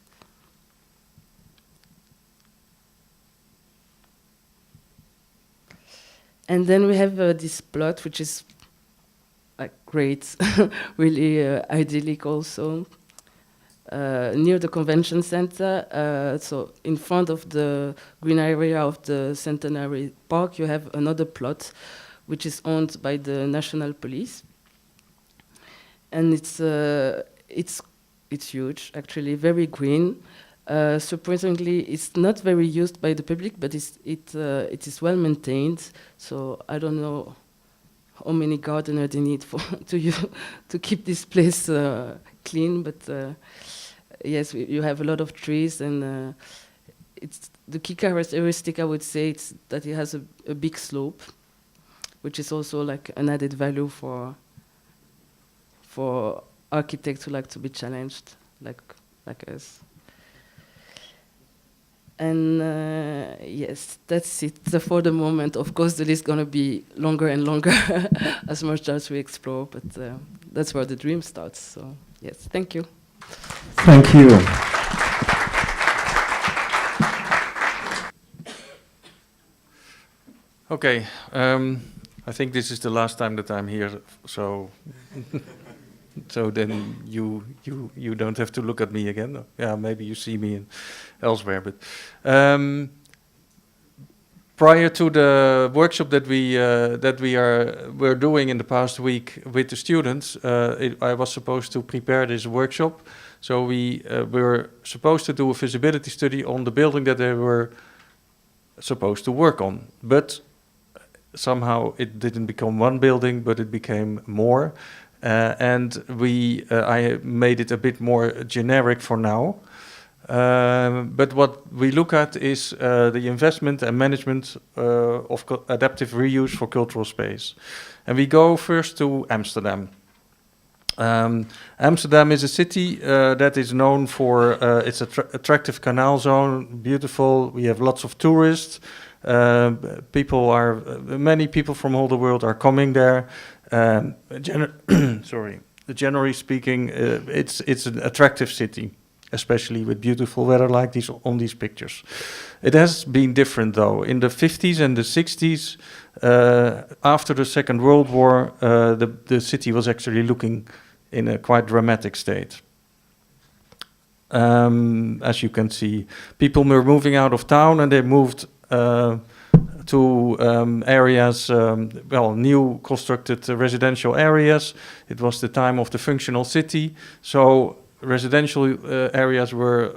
And then we have this plot, which is like great, really idyllic also. Near the convention center, so in front of the green area of the Centenary Park, you have another plot, which is owned by the National Police, and it's huge, actually, very green. Surprisingly, it's not very used by the public, but it is well maintained. So I don't know how many gardeners they need to keep this place clean, but yes, you have a lot of trees, and it's the key characteristic, I would say, it's that it has a big slope, which is also like an added value for architects who like to be challenged, like us. And yes, that's it for the moment. Of course, the list is going to be longer and longer as much as we explore, but that's where the dream starts. So yes, thank you. Thank you. Okay, I think this is the last time that I'm here, so so then you don't have to look at me again. Yeah, maybe you see me elsewhere, but prior to the workshop that we're doing in the past week with the students, I was supposed to prepare this workshop. So we were supposed to do a feasibility study on the building that they were supposed to work on, but somehow it didn't become one building, but it became more. And I made it a bit more generic for now. But what we look at is the investment and management of adaptive reuse for cultural space. And we go first to Amsterdam. Amsterdam is a city that is known for its attractive canal zone, beautiful. We have lots of tourists. Many people from all the world are coming there. Generally speaking, it's an attractive city, especially with beautiful weather like these on these pictures. It has been different though. In the 50s and the 60s, after the Second World War, the city was actually looking in a quite dramatic state. as you can see. People were moving out of town and they moved to areas, new constructed residential areas. It was the time of the functional city, so residential areas were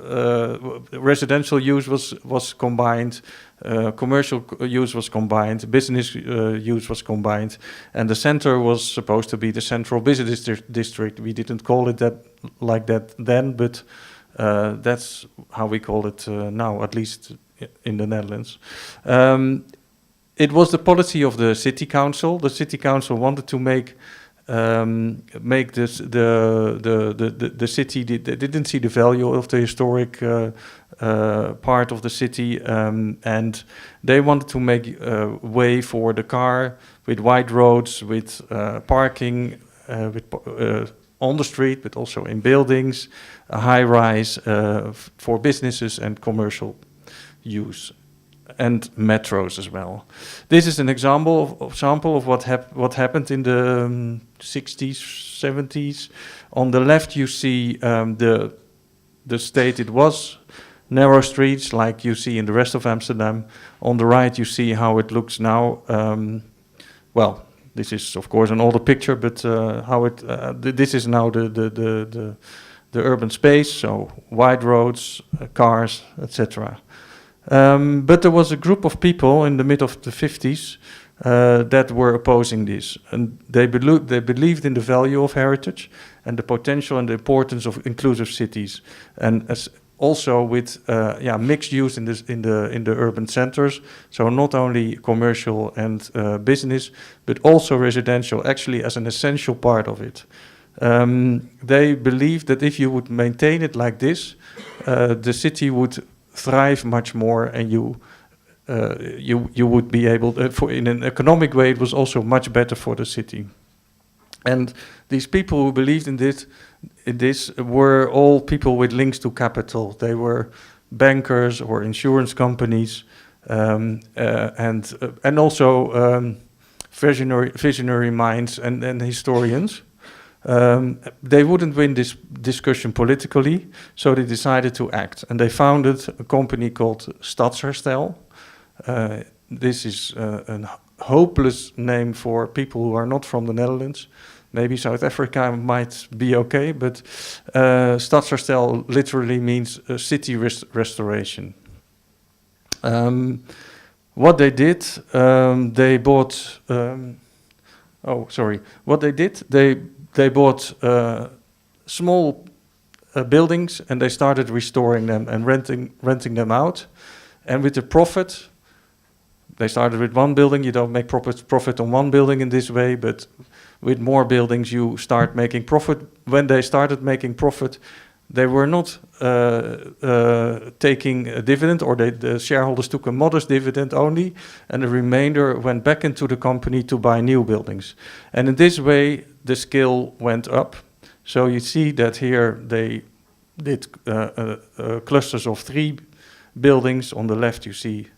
residential use was combined, commercial use was combined, business use was combined, and the center was supposed to be the central business district. We didn't call it that like that then, but that's how we call it now, at least in the Netherlands. It was the policy of the city council. The city council wanted to make this the city. They didn't see the value of the historic part of the city, and they wanted to make way for the car with wide roads, with parking, on the street, but also in buildings, a high rise for businesses and commercial use, and metros as well. This is an example of what happened in the 60s, 70s. On the left, you see the state it was, narrow streets like you see in the rest of Amsterdam. On the right, you see how it looks now. This is of course an older picture, but this is now the urban space. So wide roads, cars, etc. But there was a group of people in the mid of the 50s that were opposing this, and they believed in the value of heritage and the potential and the importance of inclusive cities, and also with mixed use in the urban centers. So not only commercial and business, but also residential, actually as an essential part of it. They believed that if you would maintain it like this, the city would thrive much more, and you would be able in an economic way. It was also much better for the city. And these people who believed in this were all people with links to capital. They were bankers or insurance companies, and also visionary minds and historians. They wouldn't win this discussion politically, so they decided to act. And they founded a company called Stadsherstel. This is a hopeless name for people who are not from the Netherlands. Maybe South Africa might be okay, but Stadsherstel literally means city restoration. What they did, they bought... What they did, they bought small buildings, and they started restoring them and renting them out. And with the profit, they started with one building. You don't make profit on one building in this way, but with more buildings you start making profit. When they started making profit, they were not taking a dividend, or the shareholders took a modest dividend only, and the remainder went back into the company to buy new buildings. And in this way, the scale went up. So you see that here they did clusters of 3 buildings. On the left, you see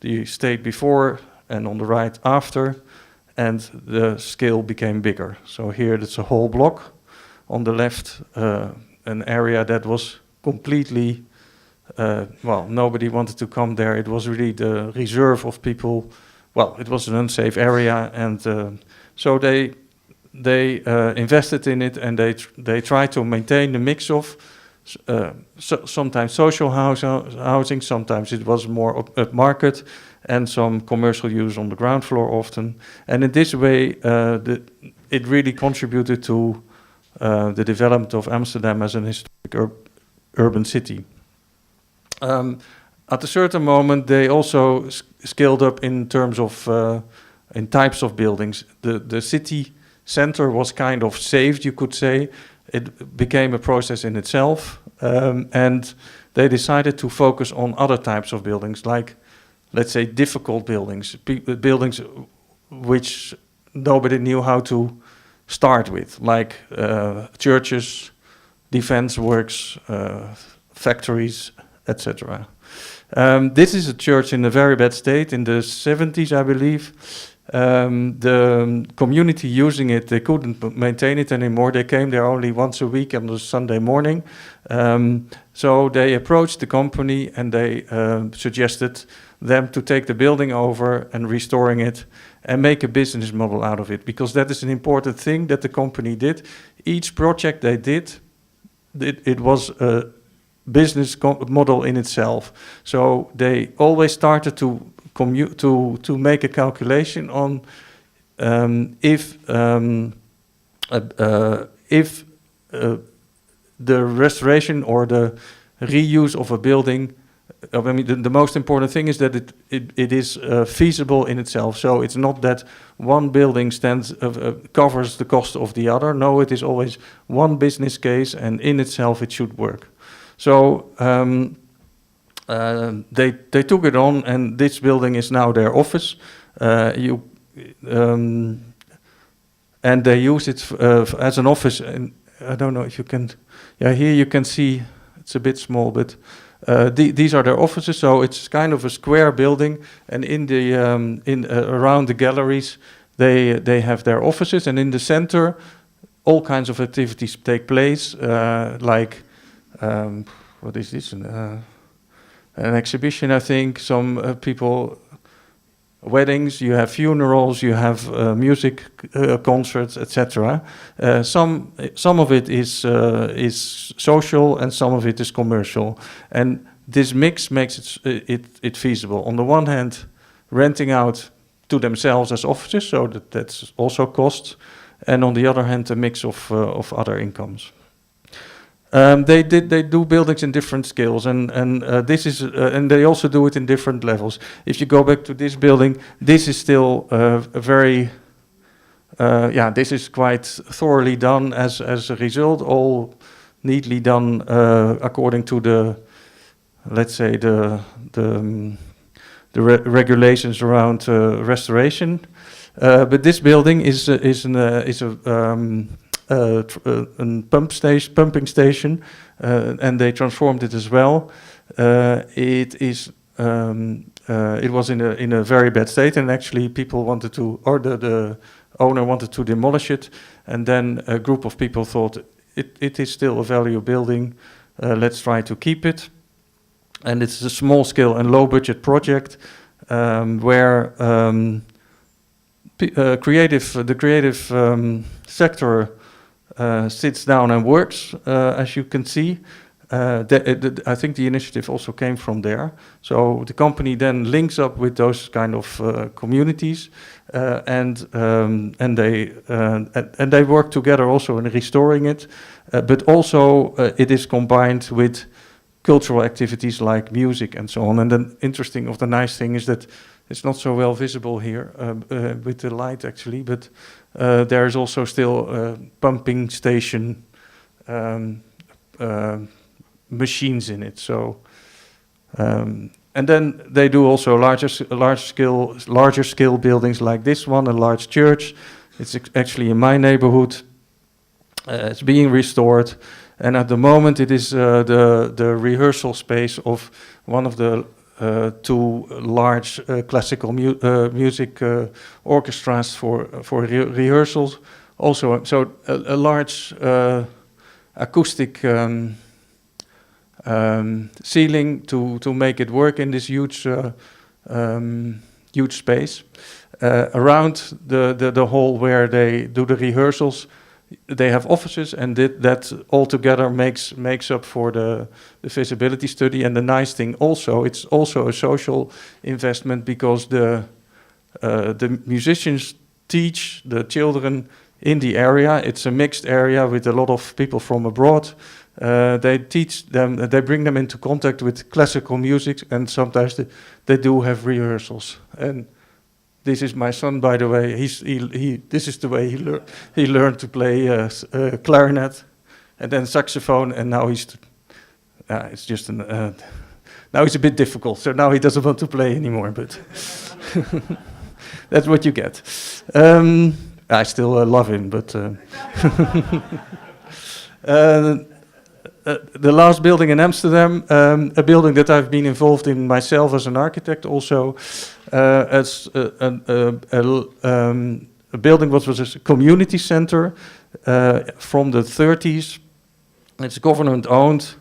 the state before, and on the right after, and the scale became bigger. So here it's a whole block. On the left, an area that was completely, nobody wanted to come there. It was really the reserve of people. Well, it was an unsafe area, and so they invested in it, and they tried to maintain the mix of sometimes social housing, sometimes it was more upmarket, and some commercial use on the ground floor often. And in this way, it really contributed to the development of Amsterdam as an historic urban city. At a certain moment, they also scaled up in terms of in types of buildings. The city center was kind of saved, you could say. It became a process in itself, and they decided to focus on other types of buildings, like, let's say, difficult buildings, buildings which nobody knew how to start with, like churches, defense works, factories, etc. This is a church in a very bad state in the 70s, I believe. The community using it, they couldn't maintain it anymore. They came there only once a week on a Sunday morning. So they approached the company and they suggested them to take the building over and restoring it and make a business model out of it, because that is an important thing that the company did. Each project they did, it was a business model in itself. So they always started to make a calculation on if the restoration or the reuse of a building, I mean, the most important thing is that it is feasible in itself. So it's not that one building covers the cost of the other. No, it is always one business case, and in itself it should work. So they took it on, and this building is now their office. And they use it as an office. And I don't know if you can. Yeah, here you can see it's a bit small, but these are their offices. So it's kind of a square building, and in the around the galleries, they have their offices, and in the center, all kinds of activities take place, like what is this? An exhibition, I think. Some people, weddings. You have funerals. You have music concerts, etc. Some of it is social, and some of it is commercial. And this mix makes it feasible. On the one hand, renting out to themselves as offices, so that's also cost, and on the other hand, a mix of other incomes. They do buildings in different scales, and this is and they also do it in different levels. If you go back to this building, this is still very this is quite thoroughly done as a result, all neatly done according to the, let's say, the regulations around restoration. But this building is a pumping station, and they transformed it as well. It was in a very bad state, and actually people wanted to, or the owner wanted to demolish it, and then a group of people thought it is still a value building. Let's try to keep it, and it's a small scale and low budget project where the creative sector sits down and works, as you can see. I think the initiative also came from there. So the company then links up with those kind of communities, and they work together also in restoring it. But also it is combined with cultural activities like music and so on. And then the nice thing is that it's not so well visible here with the light actually, but there is also still a pumping station machines in it. So, and then they do also larger scale buildings like this one, a large church. It's actually in my neighborhood. It's being restored, and at the moment it is the rehearsal space of one of the two large classical music orchestras for rehearsals. Also, so a large acoustic ceiling to make it work in this huge space. Around the hall where they do the rehearsals, they have offices, and that all together makes up for the feasibility study. And the nice thing also, it's also a social investment, because the musicians teach the children in the area. It's a mixed area with a lot of people from abroad. They teach them, they bring them into contact with classical music, and sometimes they do have rehearsals. And this is my son, by the way. This is the way he learned to play clarinet, and then saxophone, and now it's just now he's a bit difficult. So now he doesn't want to play anymore, but that's what you get. I still love him, but the last building in Amsterdam, a building that I've been involved in myself as an architect also, as a building which was a community center from the 30s. It's government owned.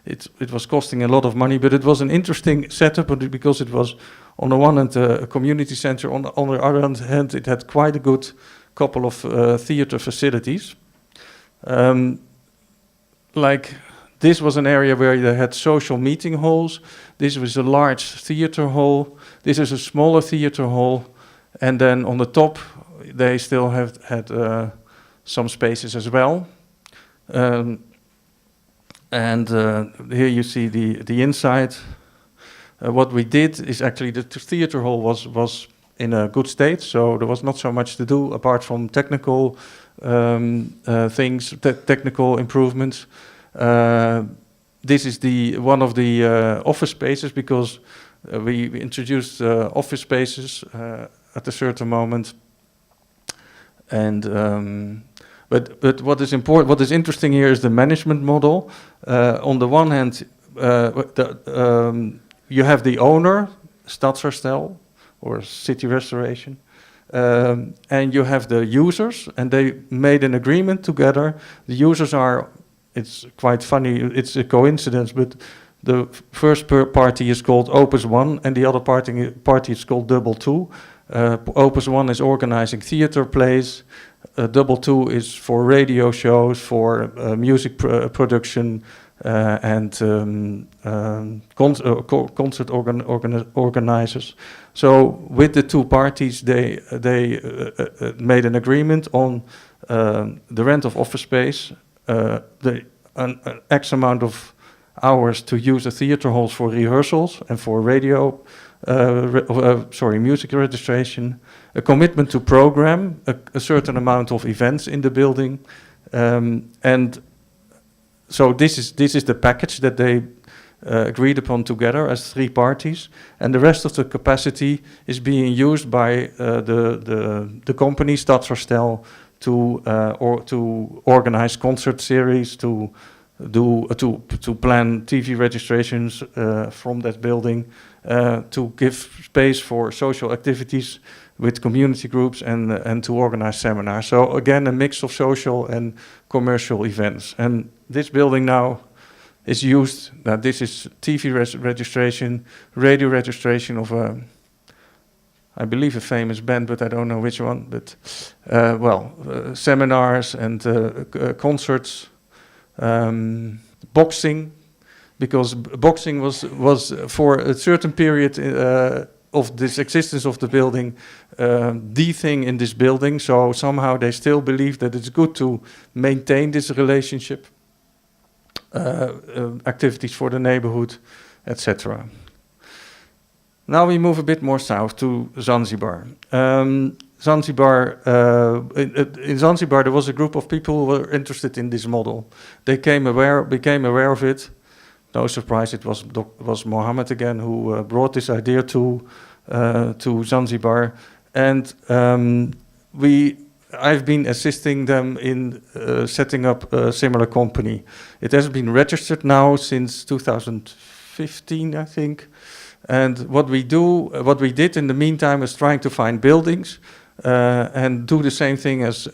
It was costing a lot of money, but it was an interesting setup because it was on the one hand a community center, on the other hand it had quite a good couple of theater facilities. Like this was an area where they had social meeting halls. This was a large theater hall. This is a smaller theater hall. And then on the top, they still had some spaces as well. Here you see the inside. What we did is actually the theater hall was in a good state, so there was not so much to do apart from technical things, technical improvements. This is one of the office spaces because we introduced office spaces at a certain moment. And but what is important, what is interesting here is the management model. On the one hand, you have the owner, Stadsherstel, or City Restoration, and you have the users, and they made an agreement together. The users are, it's quite funny, it's a coincidence, but the first party is called Opus One, and the other party is called Double Two. Opus One is organizing theater plays. Double Two is for radio shows, for music production, and concert organizers. So with the two parties, they made an agreement on the rent of office space, an X amount of hours to use the theater halls for rehearsals and for radio, music registration, a commitment to program a certain amount of events in the building, and so this is the package that they agreed upon together as three parties, and the rest of the capacity is being used by the company Stadsherstel to organize concert series, to plan TV registrations from that building, to give space for social activities with community groups, and to organize seminars. So again, a mix of social and commercial events. And this building now is used. This is TV registration, radio registration of I believe a famous band, but I don't know which one. But seminars and concerts. Boxing, because boxing was for a certain period of this existence of the building the thing in this building, so somehow they still believe that it's good to maintain this relationship, activities for the neighborhood, etc. Now we move a bit more south to Zanzibar. Zanzibar, in Zanzibar, there was a group of people who were interested in this model. They became aware of it. No surprise, it was Mohammed again who brought this idea to Zanzibar, and I've been assisting them in setting up a similar company. It has been registered now since 2015, I think. And what we did in the meantime is trying to find buildings. And do the same thing as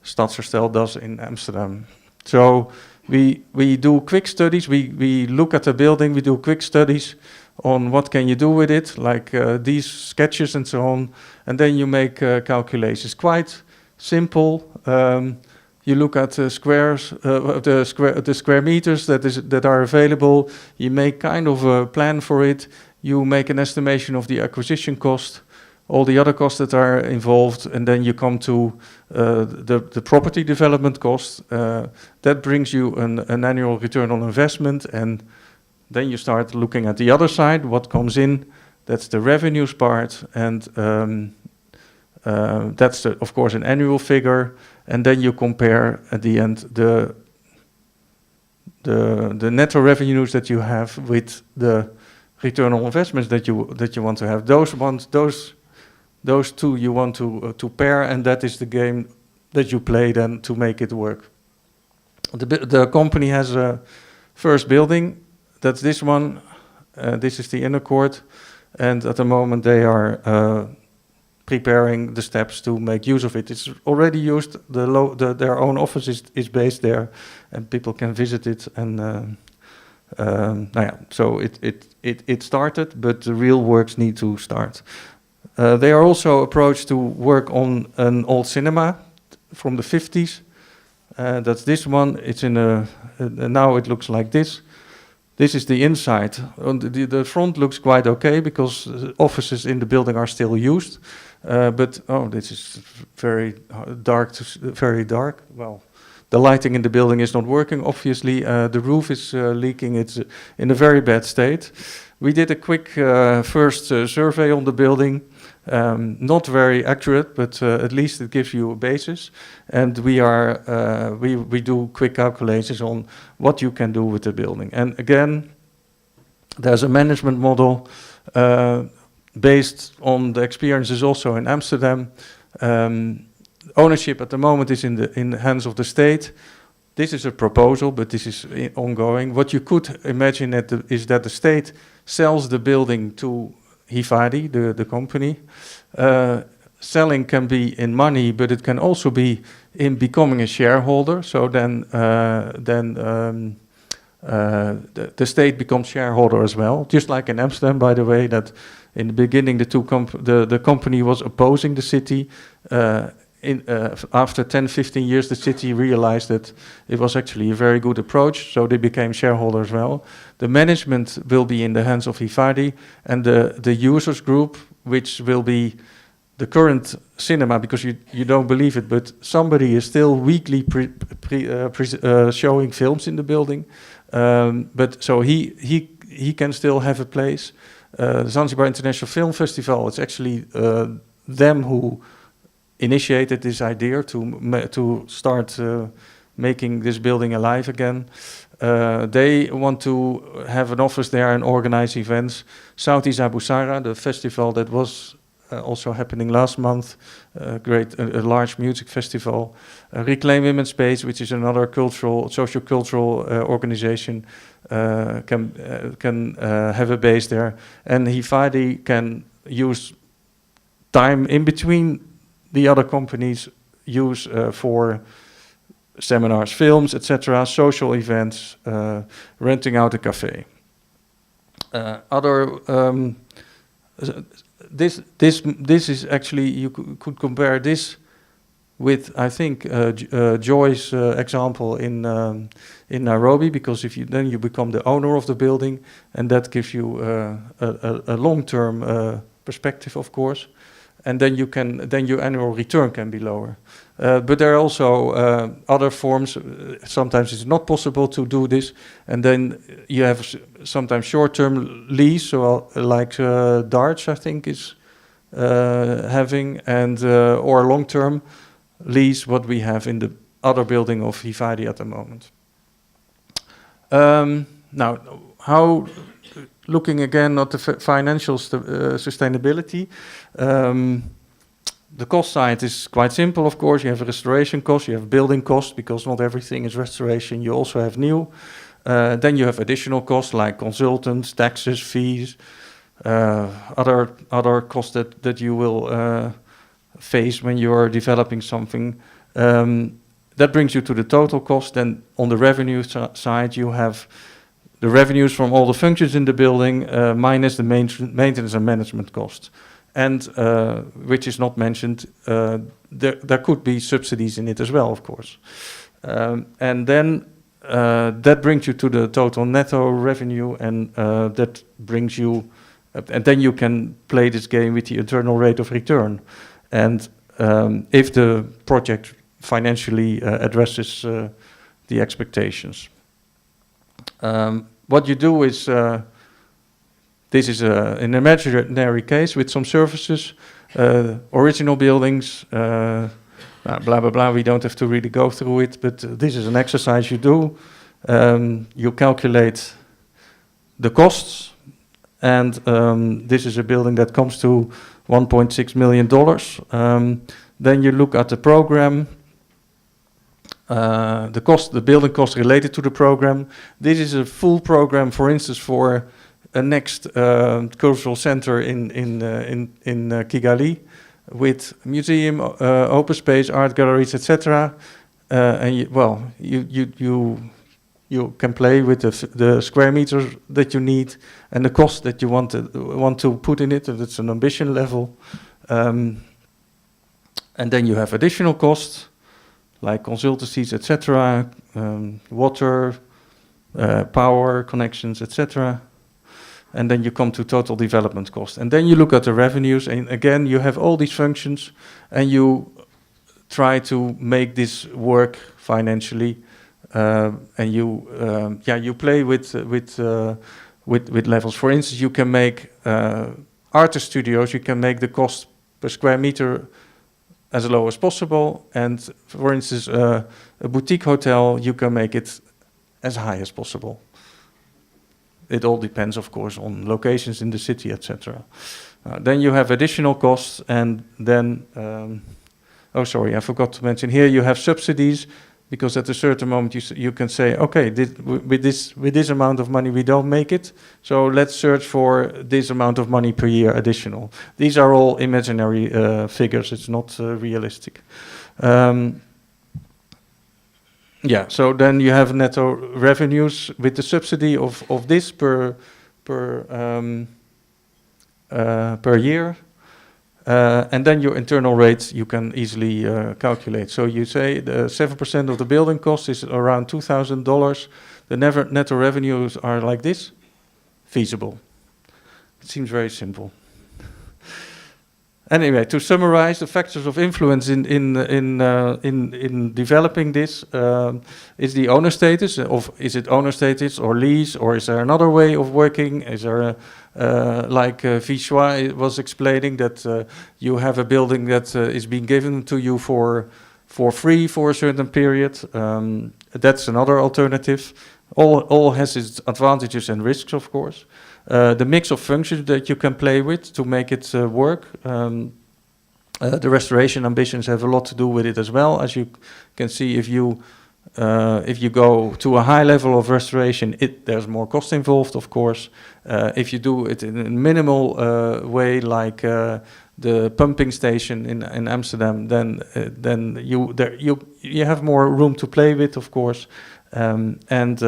Stadsherstel does in Amsterdam. So we do quick studies. We look at a building. We do quick studies on what can you do with it, like these sketches and so on. And then you make calculations. Quite simple. You look at the squares, the square meters that are available. You make kind of a plan for it. You make an estimation of the acquisition cost, all the other costs that are involved, and then you come to the property development cost. That brings you an annual return on investment, and then you start looking at the other side, what comes in. That's the revenues part, and that's of course an annual figure, and then you compare at the end the netto revenues that you have with the return on investments that you want to have. Those two you want to pair, and that is the game that you play then to make it work. The company has a first building, that's this one. This is the inner court, and at the moment they are preparing the steps to make use of it. It's already used. Their own office is based there, and people can visit it. And so it started, but the real works need to start. They are also approached to work on an old cinema from the 50s. That's this one. It's in now it looks like this. This is the inside. The front looks quite okay because offices in the building are still used. But this is very dark. Very dark. Well, the lighting in the building is not working. Obviously, the roof is leaking. It's in a very bad state. We did a quick first survey on the building. Not very accurate, but at least it gives you a basis. And we do quick calculations on what you can do with the building. And again, there's a management model based on the experiences also in Amsterdam. Ownership at the moment is in the hands of the state. This is a proposal, but this is ongoing. What you could imagine is that the state sells the building to Hifadi, the company. Selling can be in money, but it can also be in becoming a shareholder. So then the state becomes shareholder as well. Just like in Amsterdam, by the way, that in the beginning the company was opposing the city. After 10, 15 years, the city realized that it was actually a very good approach, so they became shareholders as well. The management will be in the hands of Hifadi, and the users group, which will be the current cinema, because you don't believe it, but somebody is still weekly showing films in the building. But so he can still have a place. The Zanzibar International Film Festival, it's actually them who initiated this idea to start making this building alive again. They want to have an office there and organize events. Southeast Abu Sara, the festival that was also happening last month, a large music festival. Reclaim Women's Space, which is another socio-cultural organization, can have a base there. And Hifadi can use time in between the other companies use for seminars, films, etc., social events, renting out a cafe. This is actually, you could compare this with, I think, Joy's example in Nairobi, because then you become the owner of the building, and that gives you a long-term perspective, of course. And then your annual return can be lower. But there are also other forms. Sometimes it's not possible to do this, and then you have sometimes short-term lease, so like Darts, I think, is having, and or long-term lease, what we have in the other building of Hifadi at the moment. Now, how? Looking again at the financial sustainability, the cost side is quite simple, of course. You have restoration costs, you have building costs, because not everything is restoration. You also have new. Then you have additional costs like consultants, taxes, fees, other costs that you will face when you are developing something. That brings you to the total cost. Then on the revenue side, you have the revenues from all the functions in the building minus the maintenance and management costs. And which is not mentioned, there could be subsidies in it as well, of course. And then that brings you to the total netto revenue, and that brings you, and then you can play this game with the internal rate of return. And if the project financially addresses the expectations. What you do is, this is an imaginary case with some services, original buildings, blah, blah, blah. We don't have to really go through it, but this is an exercise you do. You calculate the costs, and this is a building that comes to $1.6 million. Then you look at the program. the building cost related to the program. This is a full program, for instance, for a next cultural center in Kigali, with museum, open space, art galleries, etc. And you can play with the square meters that you need and the cost that you want to put in it. If it's an ambition level, and then you have additional costs like consultancies, etc., water, power connections, etc. And then you come to total development cost. And then you look at the revenues, and again, you have all these functions, and you try to make this work financially, and you play with levels. For instance, you can make artist studios. You can make the cost per square meter as low as possible, and for instance, a boutique hotel, you can make it as high as possible. It all depends, of course, on locations in the city, etc. Then you have additional costs, and then, oh, sorry, I forgot to mention here, you have subsidies, because at a certain moment you can say, okay, with this amount of money we don't make it, so let's search for this amount of money per year additional. These are all imaginary figures, it's not realistic. So then you have netto revenues with the subsidy of this per year, and then your internal rates you can easily calculate. So you say the 7% of the building cost is around $2,000. The netto revenues are like this. Feasible. It seems very simple. Anyway, to summarize, the factors of influence in developing this is the owner status. Is it owner status or lease, or is there another way of working? Is there like Vichois was explaining that you have a building that is being given to you for free for a certain period? That's another alternative. All has its advantages and risks, of course. The mix of functions that you can play with to make it work. The restoration ambitions have a lot to do with it as well. As you can see, if you go to a high level of restoration, there's more cost involved, of course. If you do it in a minimal way, like the pumping station in Amsterdam, then you have more room to play with, of course. And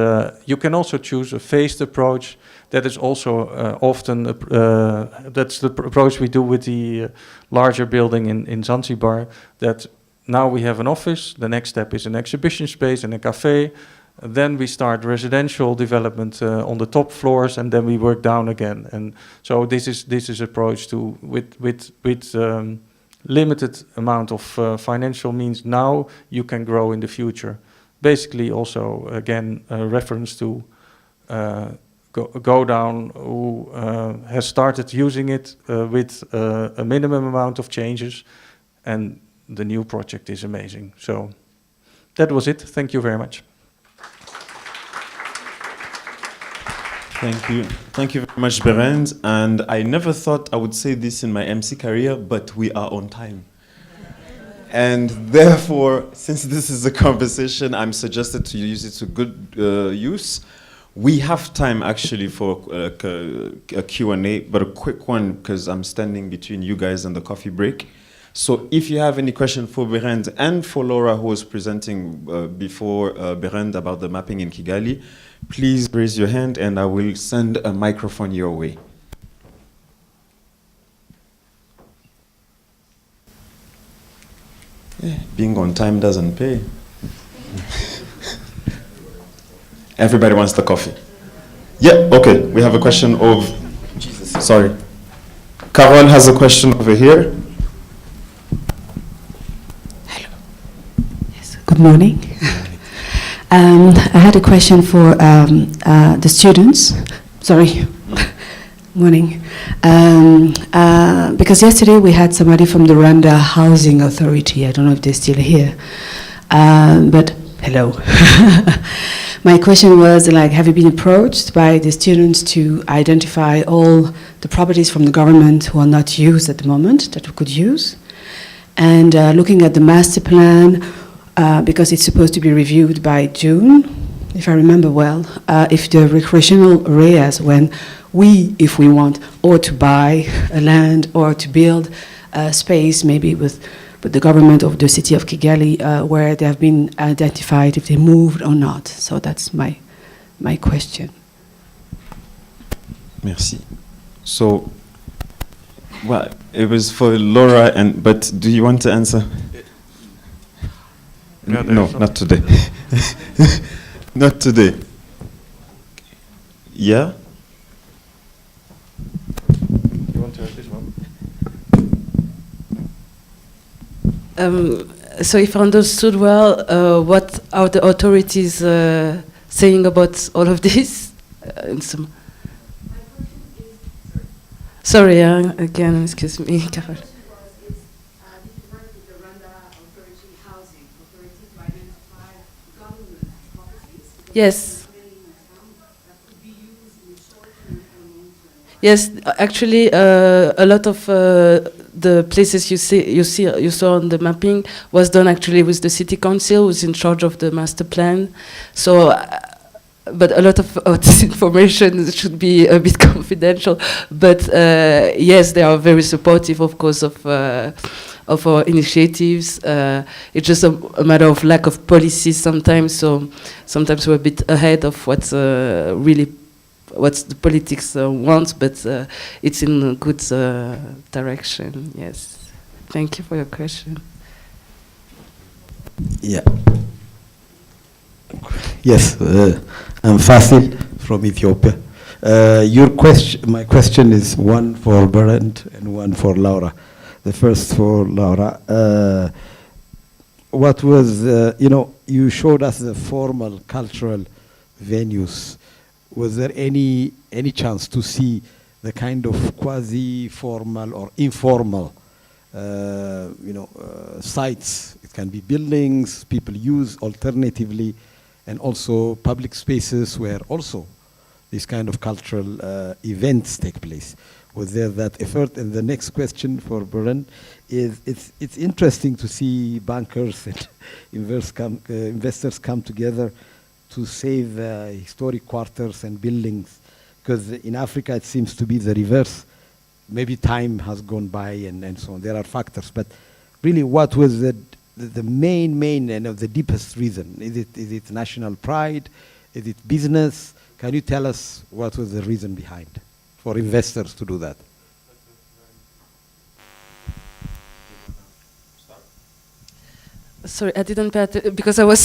you can also choose a phased approach. That is also often, that's the approach we do with the larger building in Zanzibar, that now we have an office, the next step is an exhibition space and a cafe, then we start residential development on the top floors, and then we work down again. And so this is approach to, with limited amount of financial means now, you can grow in the future. Basically also, again, a reference to Go Down, who has started using it with a minimum amount of changes, and the new project is amazing. So that was it. Thank you very much. Thank you. Thank you very much, Berend. And I never thought I would say this in my MC career, but we are on time. And therefore, since this is a conversation, I'm suggested to use it to good use. We have time actually for a Q&A, but a quick one because I'm standing between you guys and the coffee break. So if you have any question for Berend and for Laura, who was presenting before Berend about the mapping in Kigali, please raise your hand and I will send a microphone your way. Yeah, being on time doesn't pay. Everybody wants the coffee. Yeah, okay, we have a question of, sorry. Carol has a question over here. Hello. Yes, good morning. I had a question for the students. Sorry. Morning. Because yesterday we had somebody from the Rwanda Housing Authority. I don't know if they're still here. But hello. My question was, like, have you been approached by the students to identify all the properties from the government who are not used at the moment that we could use? And looking at the master plan, because it's supposed to be reviewed by June, if I remember well, if the recreational areas, if we want, or to buy a land or to build a space, maybe with the government of the city of Kigali, where they have been identified, if they moved or not. So that's my question. Merci. So, well, it was for Laura, but do you want to answer? No, not today. Not today. Yeah? You want to have this one? So if I understood well, what are the authorities saying about all of this? Sorry, again, excuse me, Carol. Yes. Yes, actually, a lot of the places you saw on the mapping was done actually with the city council, who's in charge of the master plan. So, but a lot of this information should be a bit confidential. But yes, they are very supportive, of course, of our initiatives. It's just a matter of lack of policies sometimes. So sometimes we're a bit ahead of what's really what the politics wants, but it's in a good direction. Yes. Thank you for your question. Yeah. Yes, I'm Fasil from Ethiopia. My question is one for Berend and one for Laura. The first for Laura. What was, you showed us the formal cultural venues. Was there any chance to see the kind of quasi-formal or informal, sites? It can be buildings people use alternatively, and also public spaces where also these kind of cultural events take place. Was there that effort? And the next question for Beren is, it's interesting to see bankers and investors come together to save historic quarters and buildings, because in Africa it seems to be the reverse. Maybe time has gone by and so on. There are factors, but really, what was the main and the deepest reason? Is it national pride? Is it business? Can you tell us what was the reason behind for investors to do that? Sorry, I didn't pay attention because I was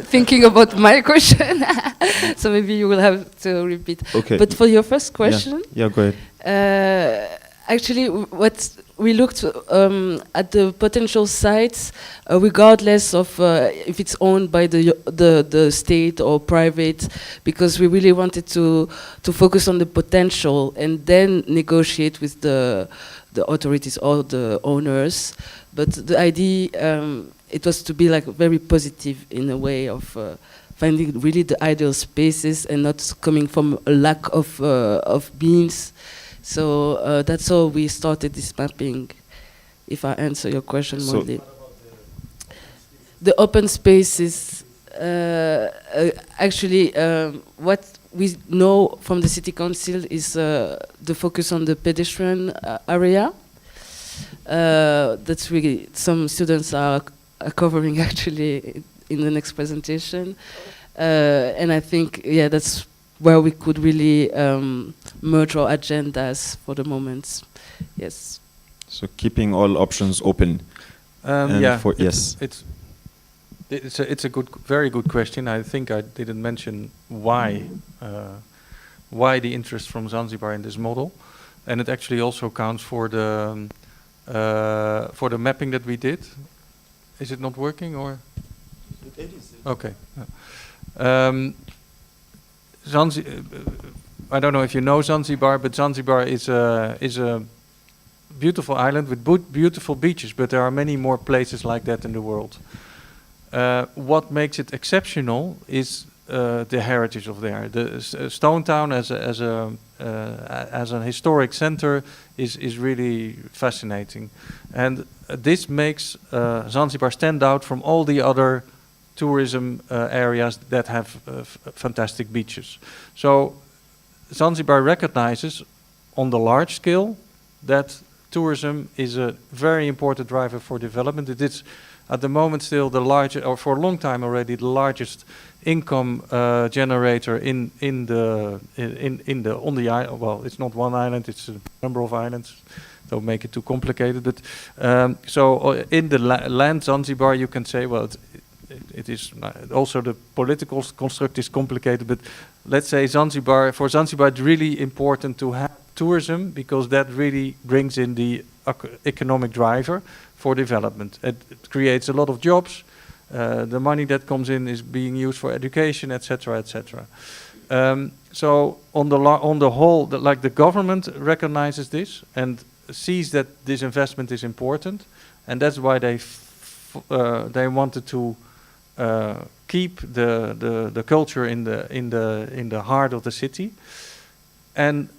thinking about my question. So maybe you will have to repeat. Okay. But for your first question, yeah, go ahead. Actually, what we looked at the potential sites, regardless of if it's owned by the state or private, because we really wanted to focus on the potential and then negotiate with the authorities or the owners. But the idea, it was to be like very positive in a way of finding really the ideal spaces and not coming from a lack of means. So that's how we started this mapping, if I answer your question more. The open spaces, actually, what we know from the city council is the focus on the pedestrian area. That's really, some students are covering actually in the next presentation. And I think, yeah, that's where we could really merge our agendas for the moment. Yes. So keeping all options open. Yeah. Yes. It's a very good question. I think I didn't mention why the interest from Zanzibar in this model, and it actually also counts for the mapping that we did. Is it not working or? It is. Okay. I don't know if you know Zanzibar, but Zanzibar is a beautiful island with beautiful beaches, but there are many more places like that in the world. What makes it exceptional is the heritage of there. The Stone Town as an historic center is really fascinating, and this makes Zanzibar stand out from all the other tourism areas that have fantastic beaches. So Zanzibar recognizes on the large scale that tourism is a very important driver for development. It is at the moment still the largest, or for a long time already, the largest income generator on the island. Well, it's not one island; it's a number of islands. Don't make it too complicated. But in the land Zanzibar, you can say, well, it is also the political construct is complicated. But let's say Zanzibar, for Zanzibar, it's really important to have tourism because that really brings in the economic driver for development. It creates a lot of jobs. The money that comes in is being used for education, etc., etc. So on the whole, the government recognizes this and sees that this investment is important, and that's why they wanted to keep the culture in the heart of the city, and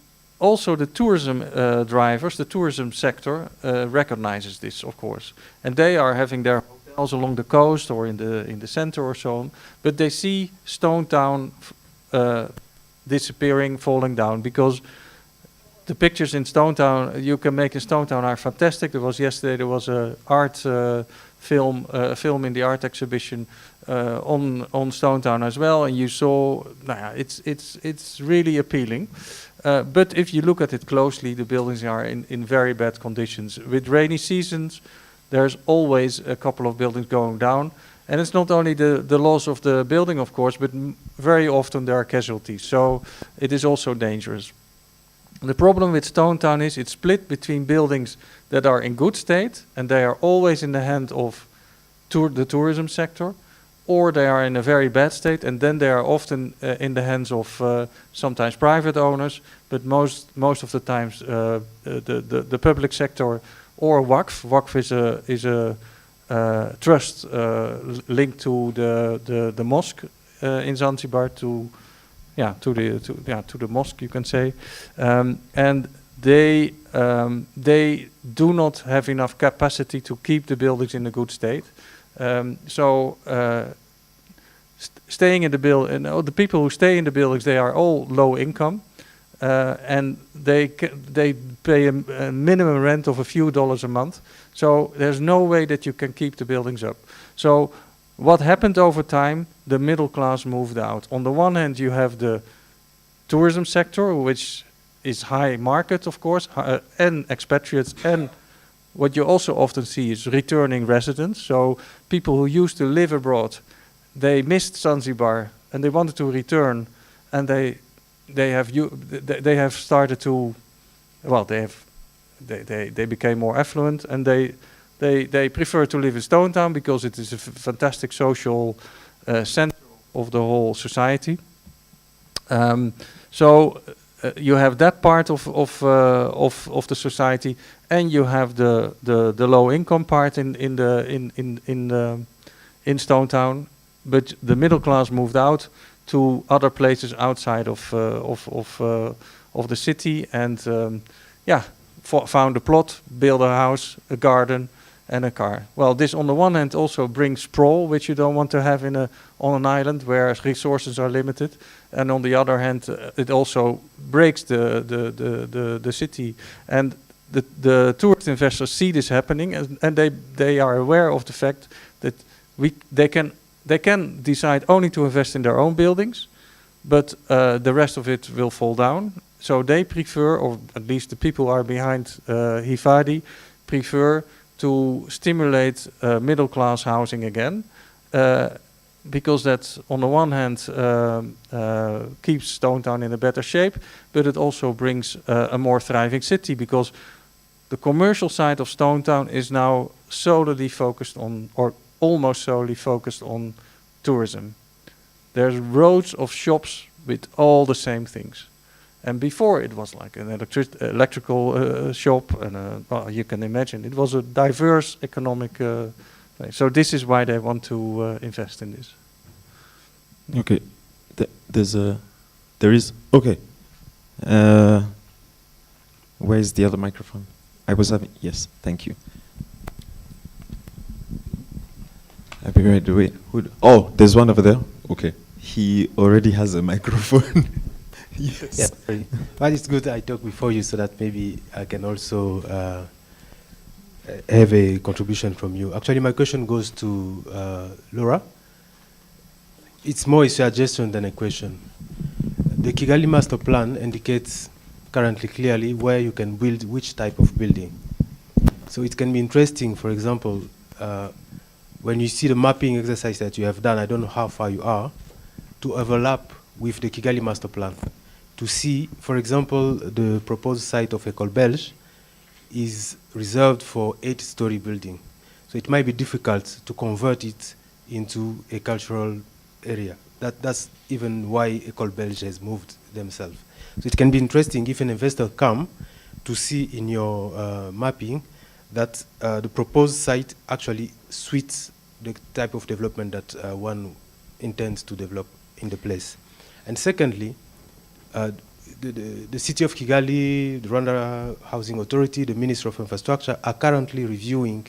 also the tourism drivers, the tourism sector recognizes this, of course, and they are having their hotels along the coast or in the center or so on, but they see Stone Town disappearing, falling down, because the pictures in Stone Town you can make in Stone Town are fantastic. There was a art film in the art exhibition on Stone Town as well, and you saw, it's really appealing. But if you look at it closely, the buildings are in very bad conditions. With rainy seasons, there's always a couple of buildings going down. And it's not only the loss of the building, of course, but very often there are casualties. So it is also dangerous. The problem with Stone Town is it's split between buildings that are in good state, and they are always in the hand of the tourism sector, or they are in a very bad state, and then they are often in the hands of sometimes private owners, but most of the times the public sector or WACF. WACF is a trust linked to the mosque in Zanzibar, to the mosque, you can say, and they do not have enough capacity to keep the buildings in a good state. Staying in the building, the people who stay in the buildings, they are all low income, and they pay a minimum rent of a few dollars a month. So there's no way that you can keep the buildings up. So what happened over time? The middle class moved out. On the one hand, you have the tourism sector, which is high market, of course, and expatriates, and what you also often see is returning residents. So people who used to live abroad, they missed Zanzibar and they wanted to return, and they have started to, well, they became more affluent, and they prefer to live in Stone Town because it is a fantastic social center of the whole society. You have that part of the society, and you have the low income part in Stone Town, but the middle class moved out to other places outside of the city, and found a plot, build a house, a garden, and a car. Well, this on the one hand also brings sprawl, which you don't want to have on an island where resources are limited, and on the other hand, it also breaks the city. And the tourist investors see this happening, and they are aware of the fact that they can decide only to invest in their own buildings, but the rest of it will fall down. So they prefer, or at least the people who are behind Hifadi, prefer to stimulate middle-class housing again, because that, on the one hand, keeps Stone Town in a better shape, but it also brings a more thriving city, because the commercial side of Stone Town is now solely focused on, or almost solely focused on, tourism. There's rows of shops with all the same things. And before it was like an electrical shop, and well, you can imagine it was a diverse economic place. So this is why they want to invest in this. Okay, There is. Okay. Where is the other microphone? I was having. Yes, thank you. I'll be right away. Oh, there's one over there. Okay. He already has a microphone. Yes. Yeah, sorry. But it's good I talk before you so that maybe I can also have a contribution from you. Actually, my question goes to Laura. It's more a suggestion than a question. The Kigali Master Plan indicates currently clearly where you can build which type of building. So it can be interesting, for example, when you see the mapping exercise that you have done, I don't know how far you are, to overlap with the Kigali Master Plan. To see, for example, the proposed site of École Belge is reserved for 8-story building. So it might be difficult to convert it into a cultural area. That's even why École Belge has moved themselves. So it can be interesting if an investor come to see in your mapping that the proposed site actually suits the type of development that one intends to develop in the place. And secondly, the city of Kigali, the Rwanda Housing Authority, the Ministry of Infrastructure are currently reviewing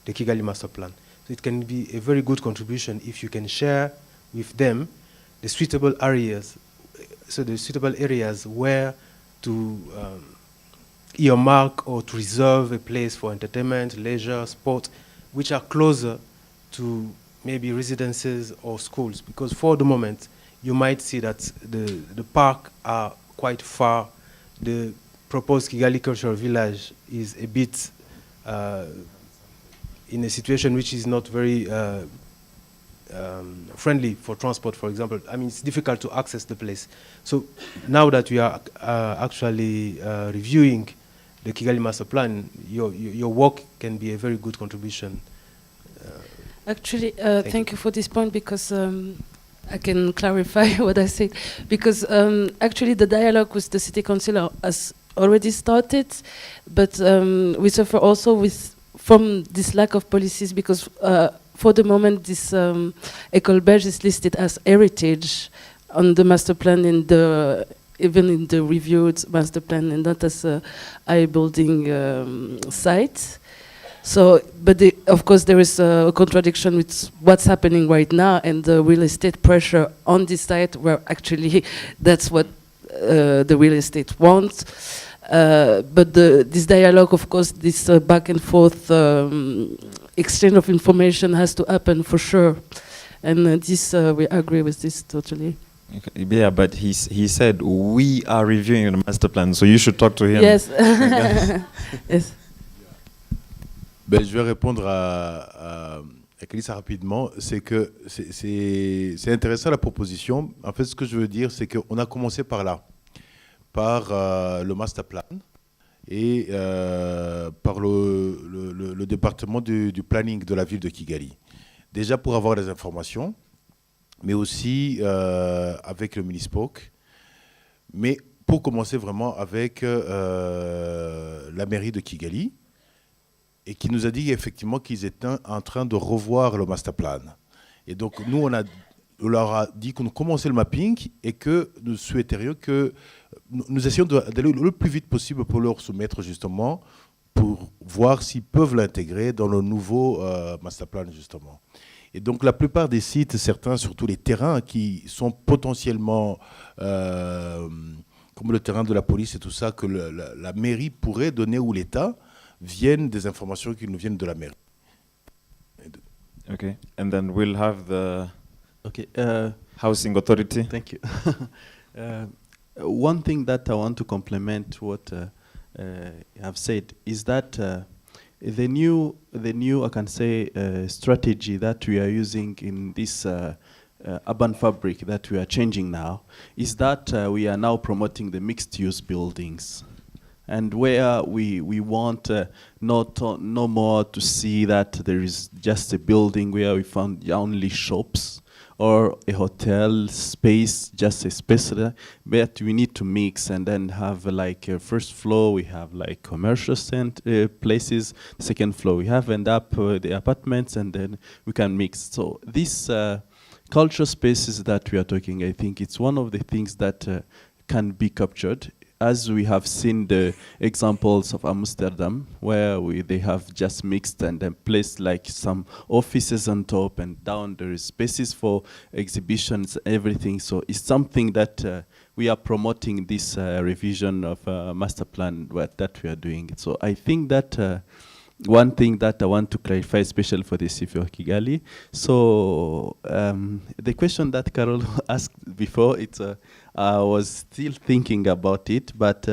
the Kigali Master Plan. So it can be a very good contribution if you can share with them the suitable areas, so the suitable areas where to earmark or to reserve a place for entertainment, leisure, sport, which are closer to maybe residences or schools. Because for the moment, you might see that the park are quite far. The proposed Kigali Cultural Village is a bit in a situation which is not very friendly for transport, for example. I mean, it's difficult to access the place. So now that we are actually reviewing the Kigali Master Plan, your work can be a very good contribution. Actually, thank you for this point, because I can clarify what I said. Because actually the dialogue with the city council has already started, but we suffer also from this lack of policies, because for the moment this École Belge is listed as heritage on the master plan, even in the reviewed master plan, and not as a high building site. So, but of course there is a contradiction with what's happening right now and the real estate pressure on this site, where actually that's what the real estate wants. But this dialogue, of course, this back and forth exchange of information has to happen for sure. And this, we agree with this totally. Okay. Yeah, but he said we are reviewing the master plan, so you should talk to him. Yes. Yes. Ben, je vais répondre à Kalissa rapidement. C'est que c'est intéressant la proposition. En fait, ce que je veux dire, c'est qu'on a commencé par là, par le master plan et par le département du planning de la ville de Kigali. Déjà pour avoir des informations, mais aussi avec le Minispoc. Mais pour commencer vraiment avec la mairie de Kigali, et qui nous a dit effectivement qu'ils étaient en train de revoir le master plan. Et donc nous, on leur a dit qu'on commençait le mapping et que nous souhaiterions que nous essayons d'aller le plus vite possible pour leur soumettre justement, pour voir s'ils peuvent l'intégrer dans le nouveau master plan justement. Et donc la plupart des sites, certains, surtout les terrains qui sont potentiellement comme le terrain de la police et tout ça, que la mairie pourrait donner, ou l'État, viennent des informations qui nous viennent de la mairie. Okay, and then we'll have the housing authority. Thank you. One thing that I want to complement what you have said is that the new I can say strategy that we are using in this urban fabric that we are changing now is that we are now promoting the mixed-use buildings. And where we want no more to see that there is just a building where we found only shops or a hotel space, just a space there, but we need to mix and then have like a first floor, we have like commercial places, second floor we have end up the apartments, and then we can mix. So this cultural spaces that we are talking, I think it's one of the things that can be captured, as we have seen the examples of Amsterdam, where they have just mixed and then placed like some offices on top, and down there is spaces for exhibitions, everything. So it's something that we are promoting, this revision of master plan that we are doing. So I think that one thing that I want to clarify, especially for the city of Kigali. So the question that Carol asked before, I was still thinking about it, but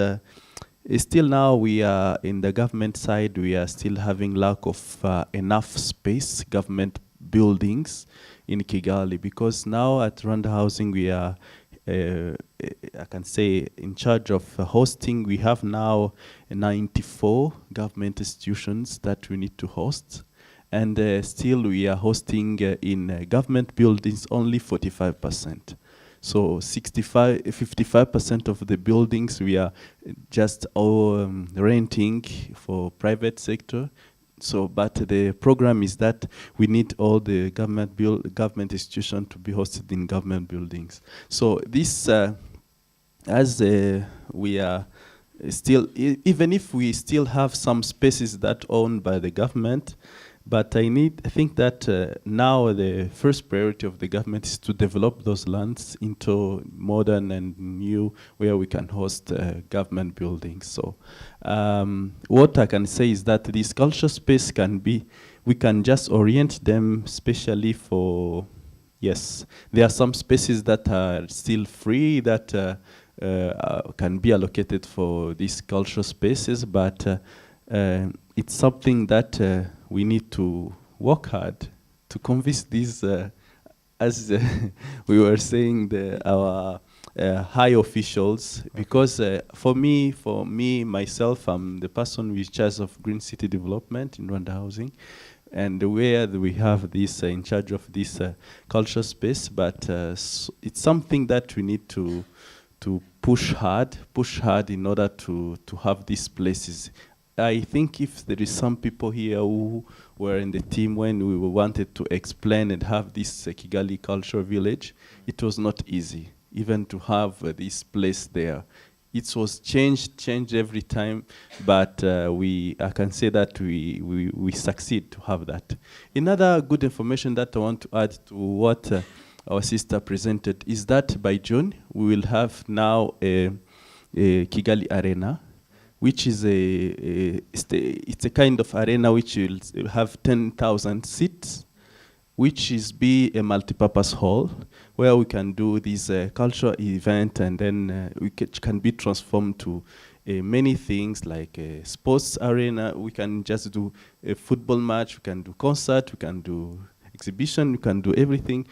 still now we are in the government side, we are still having lack of enough space, government buildings in Kigali, because now at Rwanda Housing we are I can say in charge of hosting. We have now 94 government institutions that we need to host, and still we are hosting in government buildings only 45%. So 55% of the buildings we are just renting for private sector. So, but the program is that we need all the government institutions to be hosted in government buildings. So this, as we are still, even if we still have some spaces that owned by the government, but I think that now the first priority of the government is to develop those lands into modern and new, where we can host government buildings. So what I can say is that this culture space can be, we can just orient them specially for, yes, there are some spaces that are still free that can be allocated for these cultural spaces, but it's something that we need to work hard to convince these, as we were saying, our high officials, because for me, myself, I'm the person in charge of Green City Development in Rwanda Housing, and where we have this in charge of this cultural space, but it's something that we need to push hard in order to have these places. I think if there is some people here who were in the team when we wanted to explain and have this Kigali Cultural Village, it was not easy, even to have this place there. It was changed every time, but I can say that we succeed to have that. Another good information that I want to add to what our sister presented is that by June, we will have now a Kigali Arena, which is it's a kind of arena which will have 10,000 seats, which is be a multipurpose hall where we can do this cultural event, and then we can be transformed to many things like a sports arena. We can just do a football match, we can do concert, we can do exhibition, we can do everything.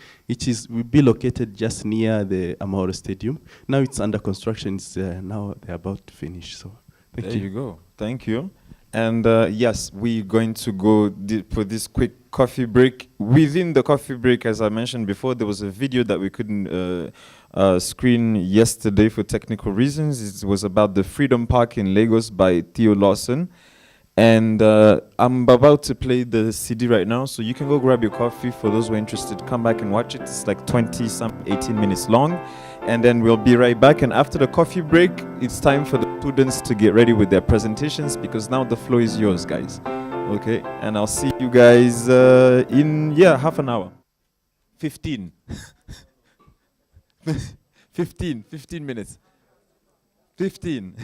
Will be located just near the Amahoro Stadium. Now it's under construction. It's now they're about to finish. So. There you go. Thank you. And yes, we're going to go for this quick coffee break. Within the coffee break, as I mentioned before, there was a video that we couldn't screen yesterday for technical reasons. It was about the Freedom Park in Lagos by Theo Lawson. And I'm about to play the CD right now, so you can go grab your coffee. For those who are interested, come back and watch it. It's like 18 minutes long. And then we'll be right back. And after the coffee break, it's time for the students to get ready with their presentations, because now the floor is yours, guys. Okay? And I'll see you guys in, half an hour. 15. 15 minutes. 15.